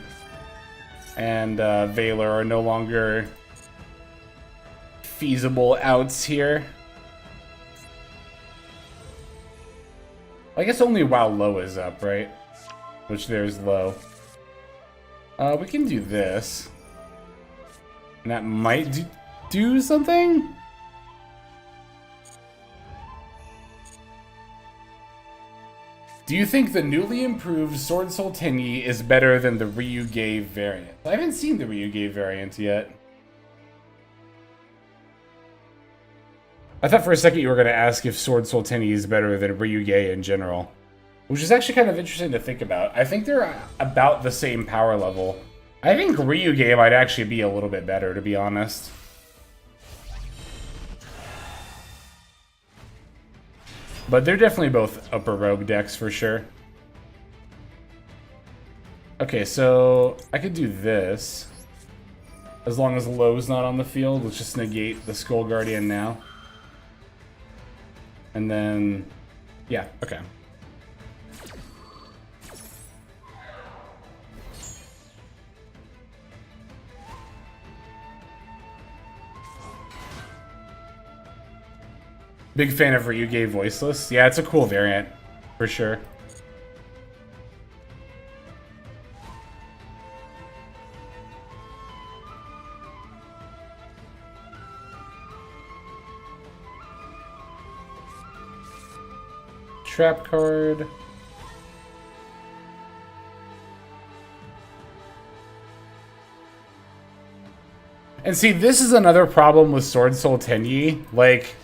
and Valor are no longer feasible outs here. I guess only while Low is up, right? Which there's Low. We can do this. And that might do something? Do you think the newly improved Swordsoul Tenyi is better than the Ryuge variant? I haven't seen the Ryuge variant yet. I thought for a second you were going to ask if Swordsoul Tenyi is better than Ryuge in general. Which is actually kind of interesting to think about. I think they're about the same power level. I think Ryuge might actually be a little bit better, to be honest. But they're definitely both upper rogue decks for sure. Okay, so I could do this. As long as Low's not on the field, let's just negate the Skull Guardian now. And then, yeah, okay. Big fan of Ryuge Voiceless. Yeah, it's a cool variant, for sure. Trap card. And see, this is another problem with Swordsoul Tenyi. Like,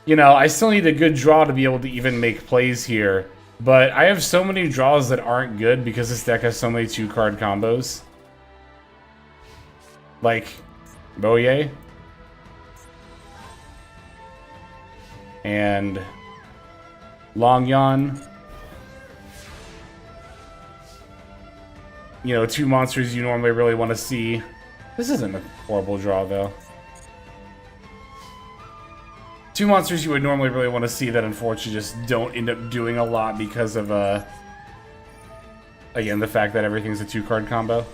you know, I still need a good draw to be able to even make plays here. But I have so many draws that aren't good because this deck has so many 2-card combos. Like, Boye. And Longyan. You know, 2 monsters you normally really want to see. This isn't a horrible draw, though. 2 monsters you would normally really want to see that unfortunately just don't end up doing a lot because of Again, the fact that everything's a 2-card combo.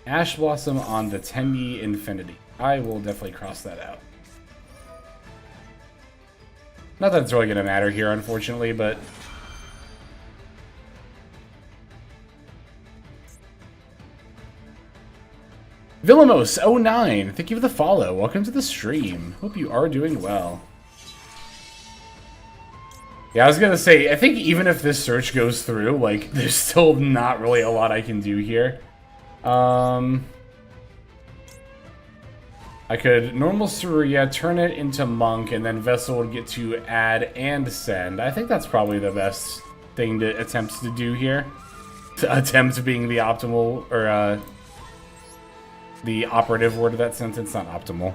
Ash Blossom on the Tenyi Infinity. I will definitely cross that out. Not that it's really going to matter here, unfortunately, but... Vilamos09, thank you for the follow. Welcome to the stream. Hope you are doing well. Yeah, I was going to say, I think even if this search goes through, like, there's still not really a lot I can do here. I could normal Surya, turn it into Monk, and then Vessel would get to add and send. I think that's probably the best thing to attempt to do here. Attempt being the optimal, or the operative word of that sentence, not optimal.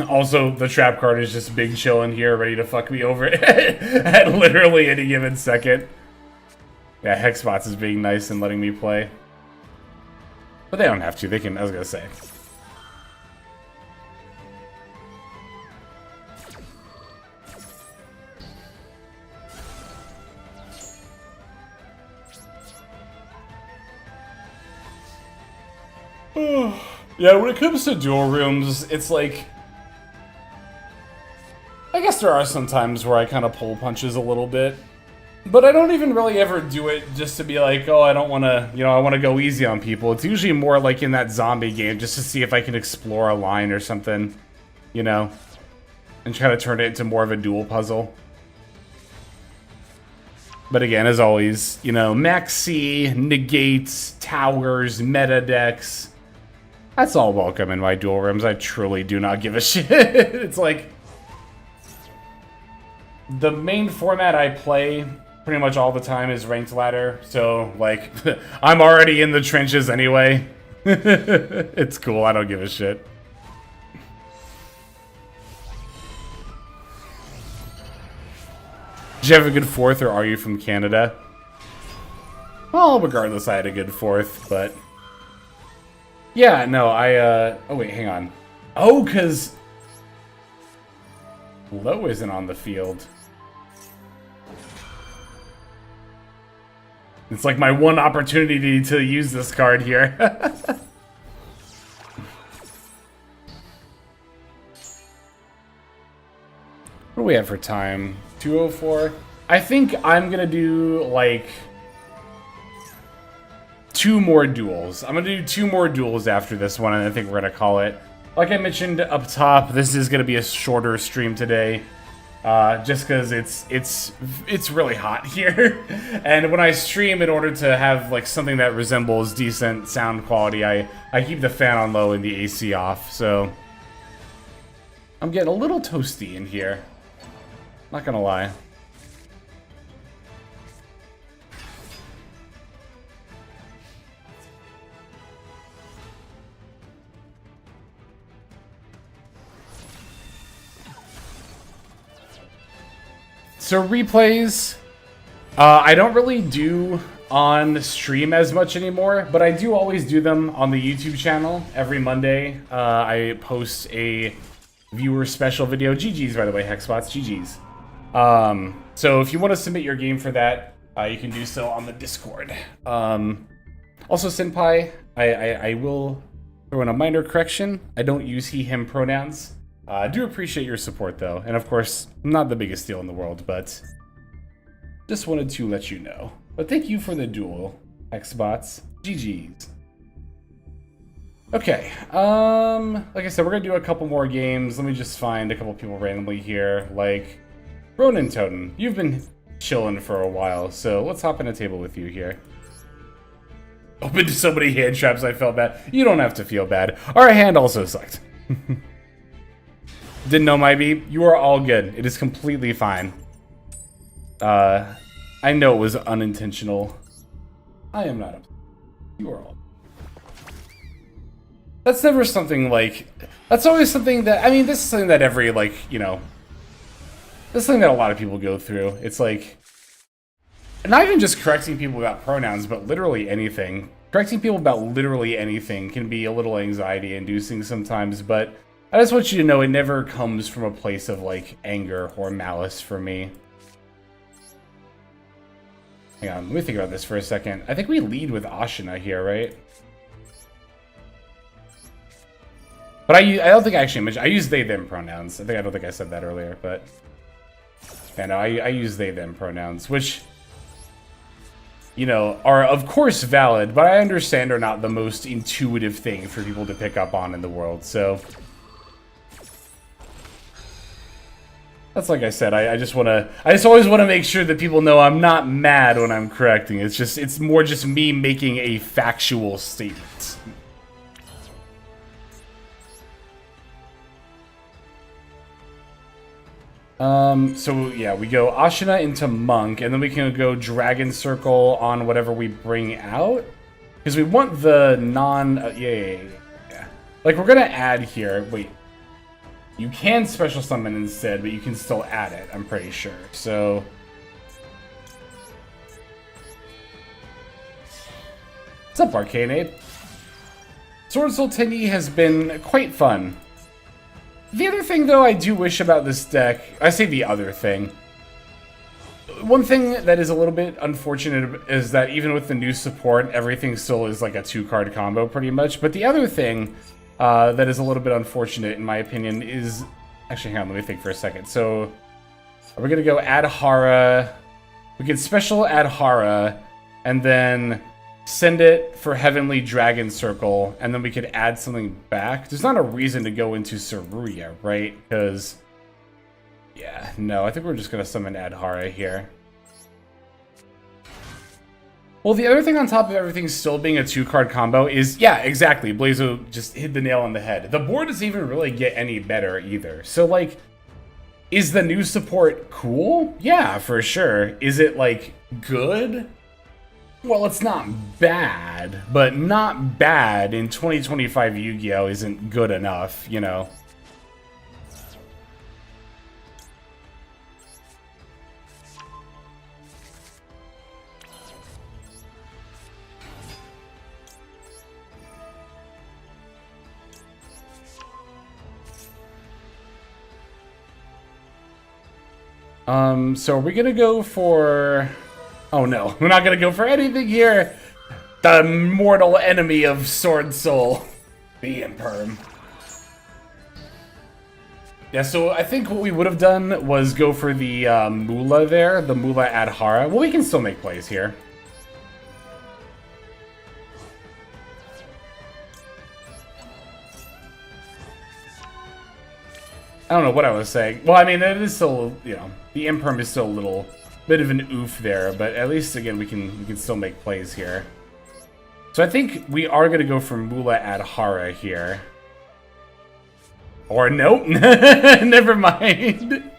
Also, the trap card is just big chillin' here, ready to fuck me over at literally any given second. Yeah, Hexbots is being nice and letting me play. But they don't have to, they can, I was gonna say. Yeah, when it comes to duel rooms, it's like... I guess there are some times where I kind of pull punches a little bit. But I don't even really ever do it just to be like, oh, I don't want to, you know, I want to go easy on people. It's usually more like in that zombie game, just to see if I can explore a line or something, you know, and try to turn it into more of a duel puzzle. But again, as always, you know, Max C, negates, towers, meta decks. That's all welcome in my duel rooms. I truly do not give a shit. It's like, the main format I play pretty much all the time is ranked ladder, so like I'm already in the trenches anyway. It's cool, I don't give a shit. Did you have a good fourth, or are you from Canada? Well, regardless, I had a good fourth, but yeah, no, oh wait, hang on. Oh, because Low isn't on the field. It's like my one opportunity to use this card here. What do we have for time? 2:04? I think I'm gonna do, like, 2 more duels. I'm gonna do 2 more duels after this one, and I think we're gonna call it. Like I mentioned up top, this is gonna be a shorter stream today. Just because it's really hot here. And when I stream, in order to have like something that resembles decent sound quality, I keep the fan on low and the AC off, so I'm getting a little toasty in here. Not gonna lie. So replays, I don't really do on stream as much anymore, but I do always do them on the YouTube channel. Every Monday, I post a viewer special video. GG's, by the way, Hexbots, GG's. So if you want to submit your game for that, you can do so on the Discord. Also, Senpai, I will throw in a minor correction. I don't use he, him pronouns. I do appreciate your support, though. And of course, not the biggest deal in the world, but just wanted to let you know. But thank you for the duel, Hexbots. GG's. Okay, like I said, we're gonna do a couple more games. Let me just find a couple people randomly here, like Ronin Toten. You've been chilling for a while, so let's hop in a table with you here. Opened so many hand traps, I felt bad. You don't have to feel bad. Our hand also sucked. Didn't know my beep. You are all good. It is completely fine. I know it was unintentional. I am not upset. You are all. That's never something like... That's always something that... I mean, this is something that every, like, you know... This is something that a lot of people go through. It's like... Not even just correcting people about pronouns, but literally anything. Correcting people about literally anything can be a little anxiety-inducing sometimes, but I just want you to know it never comes from a place of, like, anger or malice for me. Hang on, let me think about this for a second. I think we lead with Ashina here, right? But I don't think I actually mentioned... I use they-them pronouns. I don't think I said that earlier, but... Yeah, no, I use they-them pronouns, which... you know, are of course valid, but I understand are not the most intuitive thing for people to pick up on in the world, so... That's like I said, I just always want to make sure that people know I'm not mad when I'm correcting. It's more just me making a factual statement. So yeah, we go Ashina into Monk, and then we can go Dragon Circle on whatever we bring out. Because we want the yeah. Like, we're gonna add here, wait. You can special summon instead, but you can still add it, I'm pretty sure. So... what's up, Arcanade? Swordsoul Tenyi has been quite fun. The other thing, though, I do wish about this deck... I say the other thing. One thing that is a little bit unfortunate is that even with the new support, everything still is like a 2-card combo, pretty much. But the other thing that is a little bit unfortunate, in my opinion, is... actually, hang on, let me think for a second. So, are we going to go add Hara? We can special add Hara, and then... send it for Heavenly Dragon Circle, and then we could add something back. There's not a reason to go into Saruya, right? Because, yeah, no, I think we're just going to summon Adhara here. Well, the other thing on top of everything still being a 2-card combo is, yeah, exactly, Blazo just hit the nail on the head. The board doesn't even really get any better either. So, like, is the new support cool? Yeah, for sure. Is it, like, good? Well, it's not bad, but not bad in 2025 Yu-Gi-Oh! Isn't good enough, you know? So are we gonna go for... oh no, we're not gonna go for anything here. The mortal enemy of Swordsoul, the Imperm. Yeah, so I think what we would have done was go for the Mula there, the Mula Adhara. Well, we can still make plays here. I don't know what I was saying. Well, I mean, it is still, you know, the Imperm is still a little bit of an oof there, but at least, again, we can still make plays here. So I think we are going to go for Mula Adhara here. Or nope, never mind.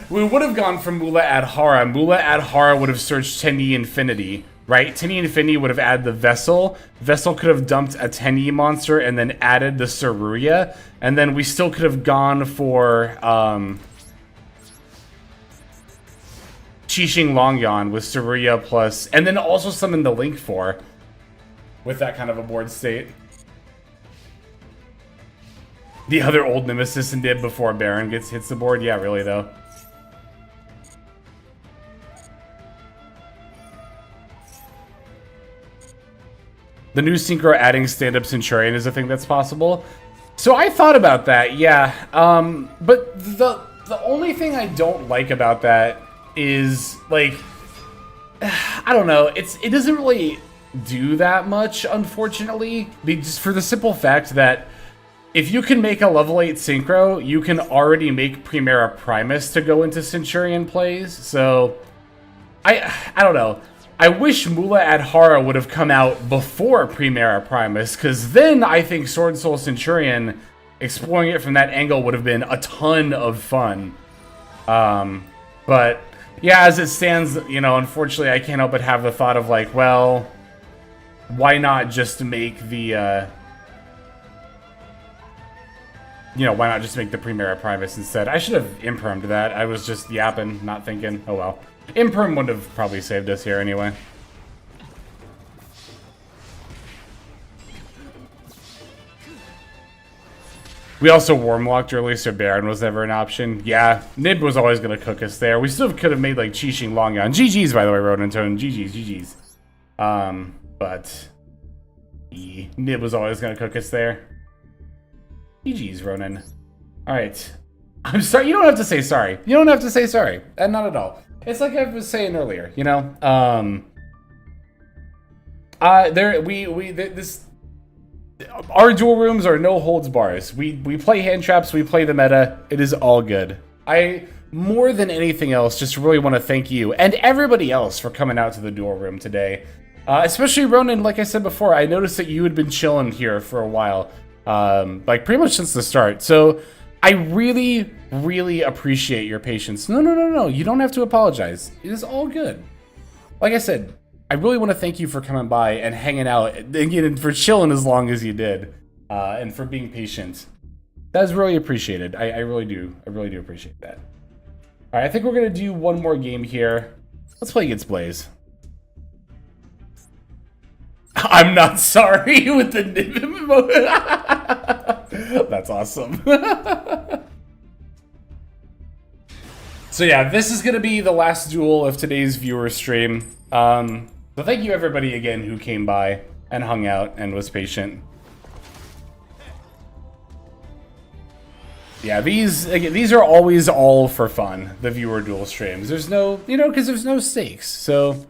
We would have gone for Mula Adhara. Mula Adhara would have searched Tenyi Infinity, right? Tenyi Infinity would have added the Vessel. Vessel could have dumped a Tenyi monster and then added the Saruya. And then we still could have gone for Qixing Longyan with Saruya plus... and then also summon the Link 4 with that kind of a board state. The other old Nemesis and did before Baron hits the board? Yeah, really, though. The new Synchro adding stand-up Centurion is a thing that's possible. So I thought about that, yeah. But the only thing I don't like about that is, like... I don't know. It doesn't really do that much, unfortunately. Just for the simple fact that if you can make a level 8 Synchro, you can already make Primera Primus to go into Centurion plays. So, I don't know. I wish Mula Adhara would have come out before Primera Primus, because then I think Swordsoul Centurion, exploring it from that angle, would have been a ton of fun. But, yeah, as it stands, you know, unfortunately I can't help but have the thought of, like, well, why not just make the... you know, why not just make the Primera Primus instead? I should have Impermed that. I was just yapping, not thinking. Oh well. Imperm would have probably saved us here anyway. We also warm-locked early, so Baron was never an option. Yeah, Nib was always going to cook us there. We still could have made, like, Qixing Longyan. GG's, by the way, Ronin Toten. GG's. But... Nib was always going to cook us there. GG's, Ronin. Alright. I'm sorry. You don't have to say sorry. You don't have to say sorry. Not at all. It's like I was saying earlier, you know? Our duel rooms are no holds bars. We play hand traps, we play the meta. It is all good. I, more than anything else, just really want to thank you and everybody else for coming out to the duel room today. Especially Ronin, like I said before, I noticed that you had been chilling here for a while. Like pretty much since the start. So I really, really appreciate your patience. No. You don't have to apologize. It is all good. Like I said, I really want to thank you for coming by and hanging out and for chilling as long as you did, and for being patient. That is really appreciated. I really do. I really do appreciate that. All right, I think we're gonna do one more game here. Let's play against Blaze. I'm not sorry with the nib emote. That's awesome. So yeah, this is gonna be the last duel of today's viewer stream. So thank you everybody again who came by and hung out and was patient. Yeah, these are always all for fun, the viewer duel streams. There's no, you know, because there's no stakes. So,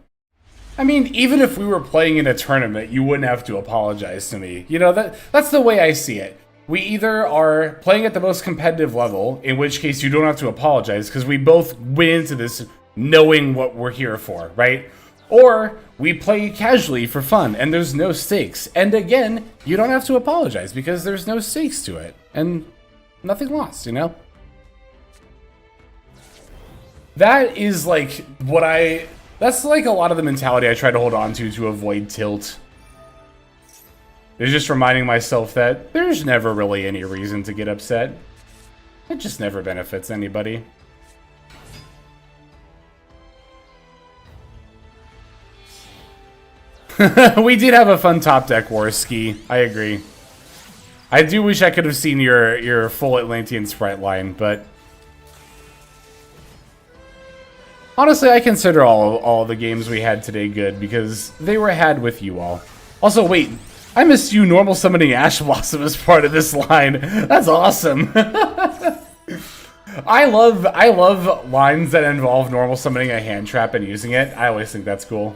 I mean, even if we were playing in a tournament, you wouldn't have to apologize to me. You know, that's the way I see it. We either are playing at the most competitive level, in which case you don't have to apologize, because we both went into this knowing what we're here for, right? Or we play casually for fun, and there's no stakes. And again, you don't have to apologize, because there's no stakes to it. And nothing lost, you know? That is like what that's like a lot of the mentality I try to hold on to avoid tilt. It's just reminding myself that there's never really any reason to get upset. It just never benefits anybody. We did have a fun top deck war ski. I agree. I do wish I could have seen your full Atlantean sprite line, but honestly, I consider all the games we had today good because they were had with you all. Also, wait, I missed you normal summoning Ash Blossom as part of this line. That's awesome. I love lines that involve normal summoning a hand trap and using it. I always think that's cool.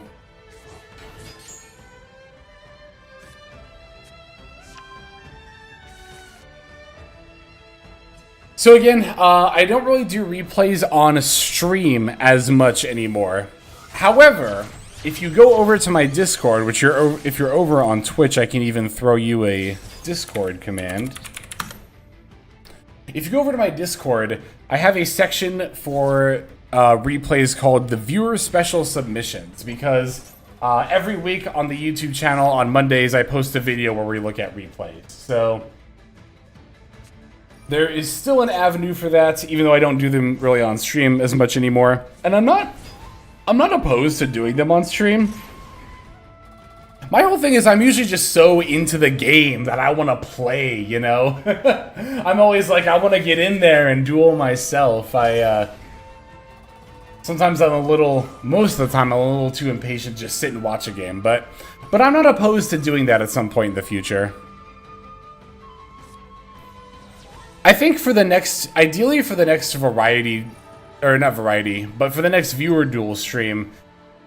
So again, I don't really do replays on stream as much anymore. However, if you go over to my Discord, which if you're over on Twitch, I can even throw you a Discord command. If you go over to my Discord, I have a section for replays called the Viewer Special Submissions, because every week on the YouTube channel on Mondays, I post a video where we look at replays. So there is still an avenue for that, even though I don't do them really on stream as much anymore. And I'm not opposed to doing them on stream. My whole thing is I'm usually just so into the game that I want to play, you know? I'm always like, I want to get in there and duel myself. Sometimes most of the time I'm a little too impatient to just sit and watch a game, but I'm not opposed to doing that at some point in the future. I think ideally for the next variety, or not variety, but for the next viewer duel stream,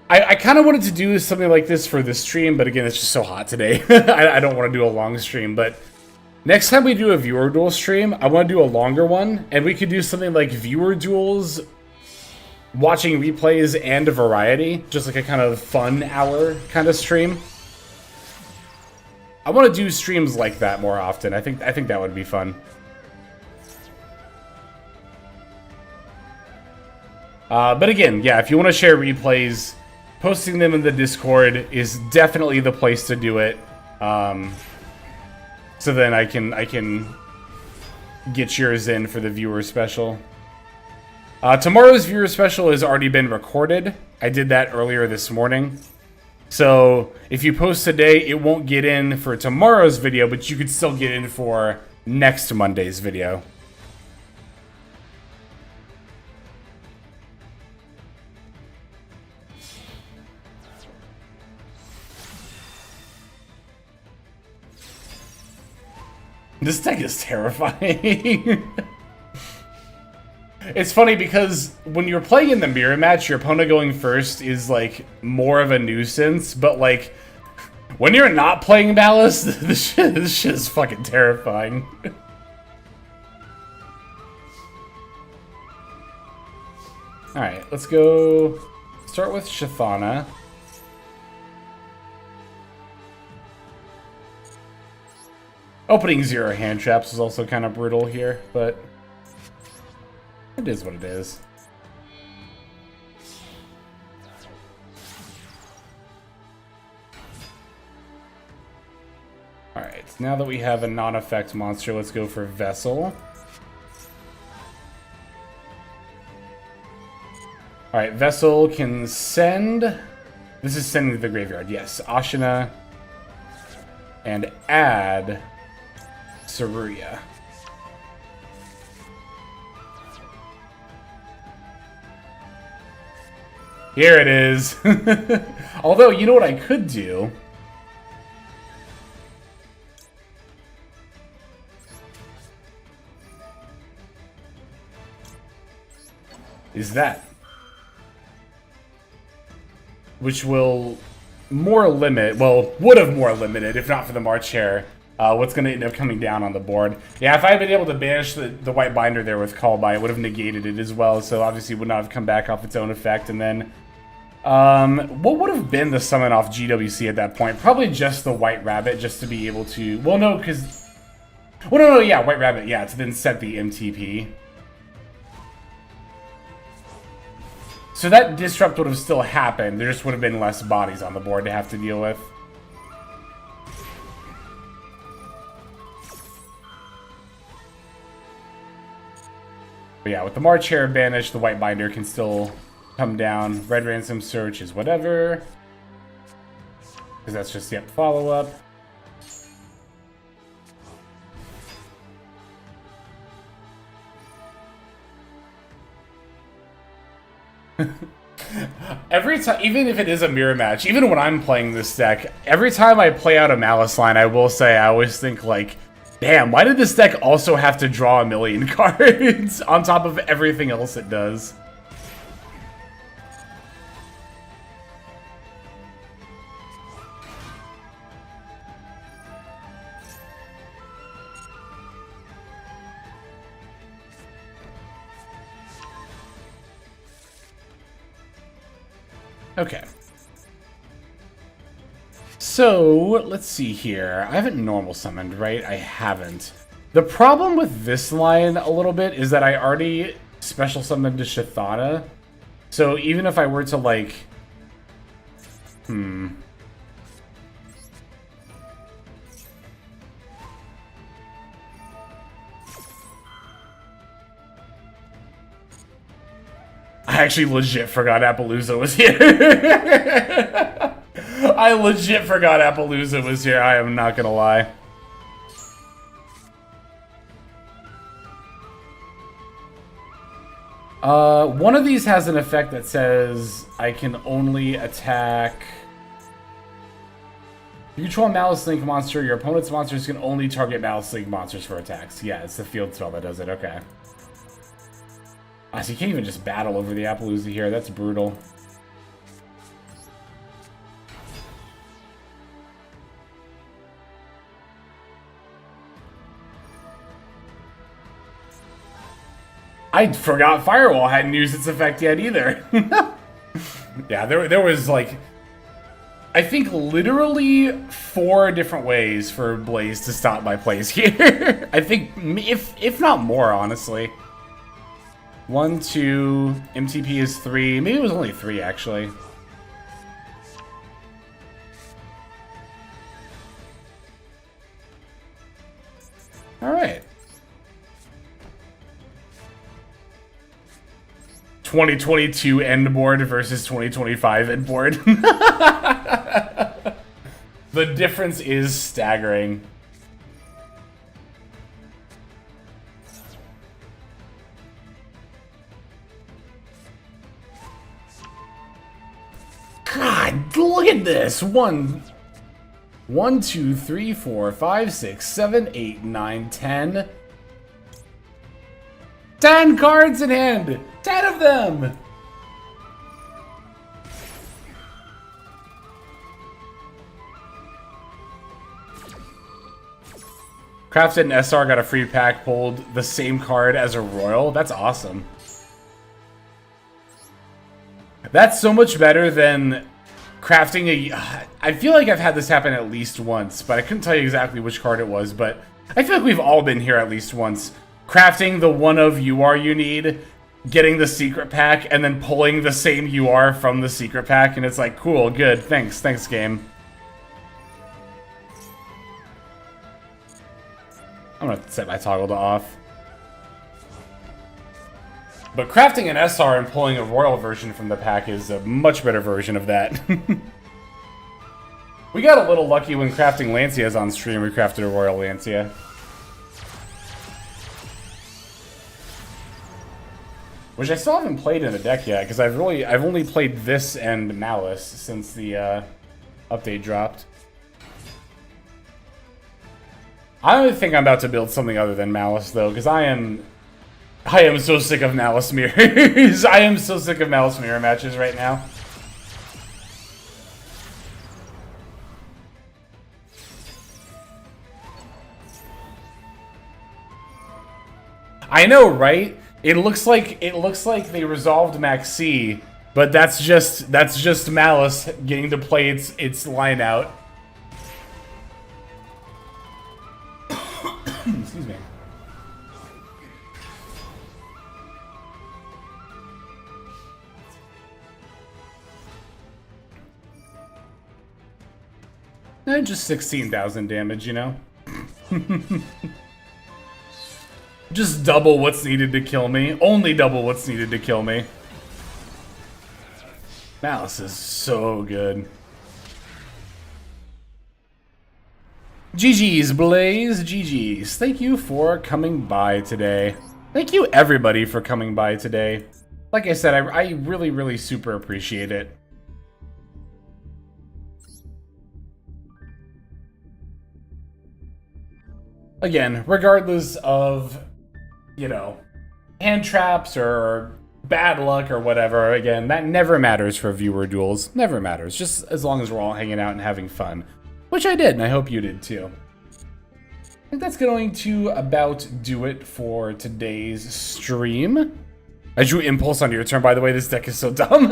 I kind of wanted to do something like this for this stream, but again, it's just so hot today. I don't want to do a long stream, but next time we do a viewer duel stream, I want to do a longer one, and we could do something like viewer duels, watching replays, and a variety, just like a kind of fun hour kind of stream. I want to do streams like that more often. I think that would be fun. But again, yeah, if you want to share replays, posting them in the Discord is definitely the place to do it. So then I can get yours in for the viewer special. Tomorrow's viewer special has already been recorded. I did that earlier this morning. So if you post today, it won't get in for tomorrow's video, but you could still get in for next Monday's video. This deck is terrifying. It's funny because when you're playing in the mirror match, your opponent going first is like more of a nuisance, but like when you're not playing Malice, this shit is fucking terrifying. Alright, let's go start with Shathana. Opening 0 hand traps is also kind of brutal here, but it is what it is. Alright, now that we have a non-effect monster, let's go for Vessel. Alright, Vessel can send... This is sending to the graveyard, yes. Ashina. And add Saruya. Here it is. Although, you know what I could do? Is that. Which will more limit, well, would have more limited, if not for the March Hare, what's going to end up coming down on the board. Yeah, if I had been able to banish the white binder there with Call By, it would have negated it as well, so obviously it would not have come back off its own effect. And then, what would have been the summon off GWC at that point? Probably just the White Rabbit, just to be able to, well, no, because, well, no, yeah, White Rabbit, yeah, to then set the MTP. So that disrupt would have still happened, there just would have been less bodies on the board to have to deal with. But yeah, with the March Hare banished, the White Binder can still come down. Red Ransom Search is whatever. Because that's just, yep, follow-up. Every time, even if it is a mirror match, even when I'm playing this deck, every time I play out a Malice line, I will say, I always think like, damn, why did this deck also have to draw 1,000,000 cards on top of everything else it does? Okay. So, let's see here. I haven't normal summoned, right? I haven't. The problem with this line a little bit is that I already special summoned to Shathana. So, even if I were to, like... I actually legit forgot Appaloosa was here. I legit forgot Appaloosa was here, I am not gonna lie. One of these has an effect that says I can only attack... You control a Malice Link monster, your opponent's monsters can only target Malice Link monsters for attacks. Yeah, it's the field spell that does it, okay. So you can't even just battle over the Appaloosa here. That's brutal. I forgot Firewall hadn't used its effect yet either. Yeah, there was like, I think literally 4 different ways for Blaze to stop my plays here. I think, if not more, honestly. 1, 2, MTP is 3. Maybe it was only 3, actually. Alright. 2022 end board versus 2025 end board. The difference is staggering. this. 1, 2, 3, 4, 5, 6, 7, 8, 9, 10. 10 cards in hand. 10 of them. Crafted and SR got a free pack, pulled the same card as a Royal. That's awesome. That's so much better than crafting a... I feel like I've had this happen at least once, but I couldn't tell you exactly which card it was, but I feel like we've all been here at least once. Crafting the one of UR you need, getting the secret pack, and then pulling the same UR from the secret pack, and it's like, cool, good, thanks, game. I'm gonna set my toggle to off. But crafting an SR and pulling a Royal version from the pack is a much better version of that. We got a little lucky when crafting Lancias on stream. We crafted a Royal Lancia. Which I still haven't played in a deck yet, because I've only played this and Malice since the update dropped. I don't think I'm about to build something other than Malice, though, because I am so sick of Malice mirrors. I am so sick of Malice mirror matches right now. I know, right? It looks like they resolved Maxi, but that's just Malice getting to play its line out. Excuse me. Just 16,000 damage, you know? Just double what's needed to kill me. Only double what's needed to kill me. Malice is so good. GG's, Blaze. GG's. Thank you for coming by today. Thank you, everybody, for coming by today. Like I said, I really, really super appreciate it. Again, regardless of, you know, hand traps or bad luck or whatever, again, that never matters for viewer duels. Never matters. Just as long as we're all hanging out and having fun. Which I did, and I hope you did too. I think that's going to about do it for today's stream. I drew Impulse on your turn, by the way. This deck is so dumb.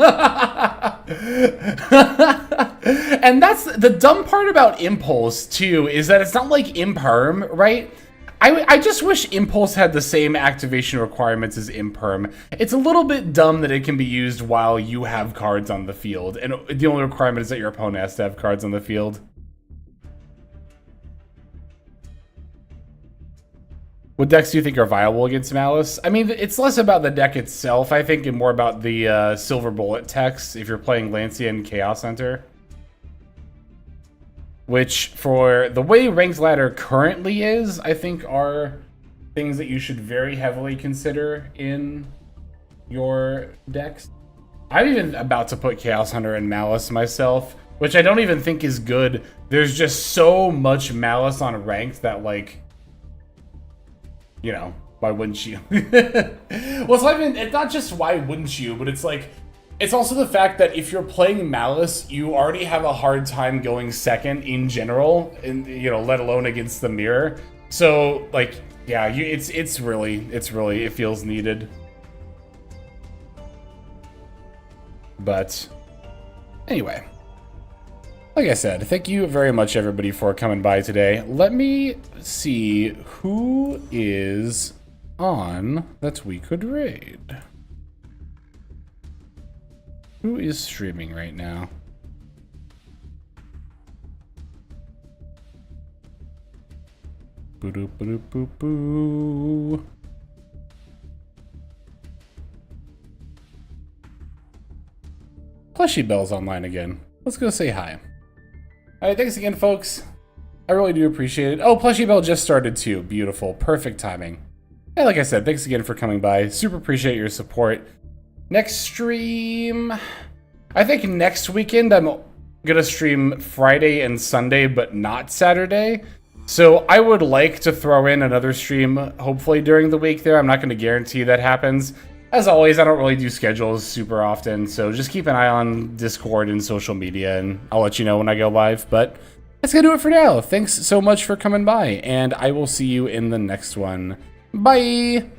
And that's the dumb part about Impulse, too, is that it's not like Imperm, right? I just wish Impulse had the same activation requirements as Imperm. It's a little bit dumb that it can be used while you have cards on the field, and the only requirement is that your opponent has to have cards on the field. What decks do you think are viable against Malice? I mean, it's less about the deck itself, I think, and more about the Silver Bullet techs if you're playing Lancia and Chaos Hunter. Which, for the way Ranked Ladder currently is, I think are things that you should very heavily consider in your decks. I'm even about to put Chaos Hunter and Malice myself, which I don't even think is good. There's just so much Malice on Ranked that, like, you know, why wouldn't you? Well, so I mean, it's not just why wouldn't you, but it's like, it's also the fact that if you're playing Malice, you already have a hard time going second in general, and you know, let alone against the mirror. So, like, yeah, it's really, it feels needed. But anyway, like I said, thank you very much, everybody, for coming by today. Let me see who is on that we could raid. Who is streaming right now? Boo-doo-boo-doo-boo-boo. Plushy Bell's online again. Let's go say hi. Alright, thanks again, folks. I really do appreciate it. Oh, Plushy Bell just started too. Beautiful. Perfect timing. Hey, like I said, thanks again for coming by. Super appreciate your support. Next stream, I think next weekend I'm gonna stream Friday and Sunday, but not Saturday. So I would like to throw in another stream, hopefully during the week there. I'm not gonna guarantee that happens. As always, I don't really do schedules super often, so just keep an eye on Discord and social media, and I'll let you know when I go live. But that's gonna do it for now. Thanks so much for coming by, and I will see you in the next one. Bye!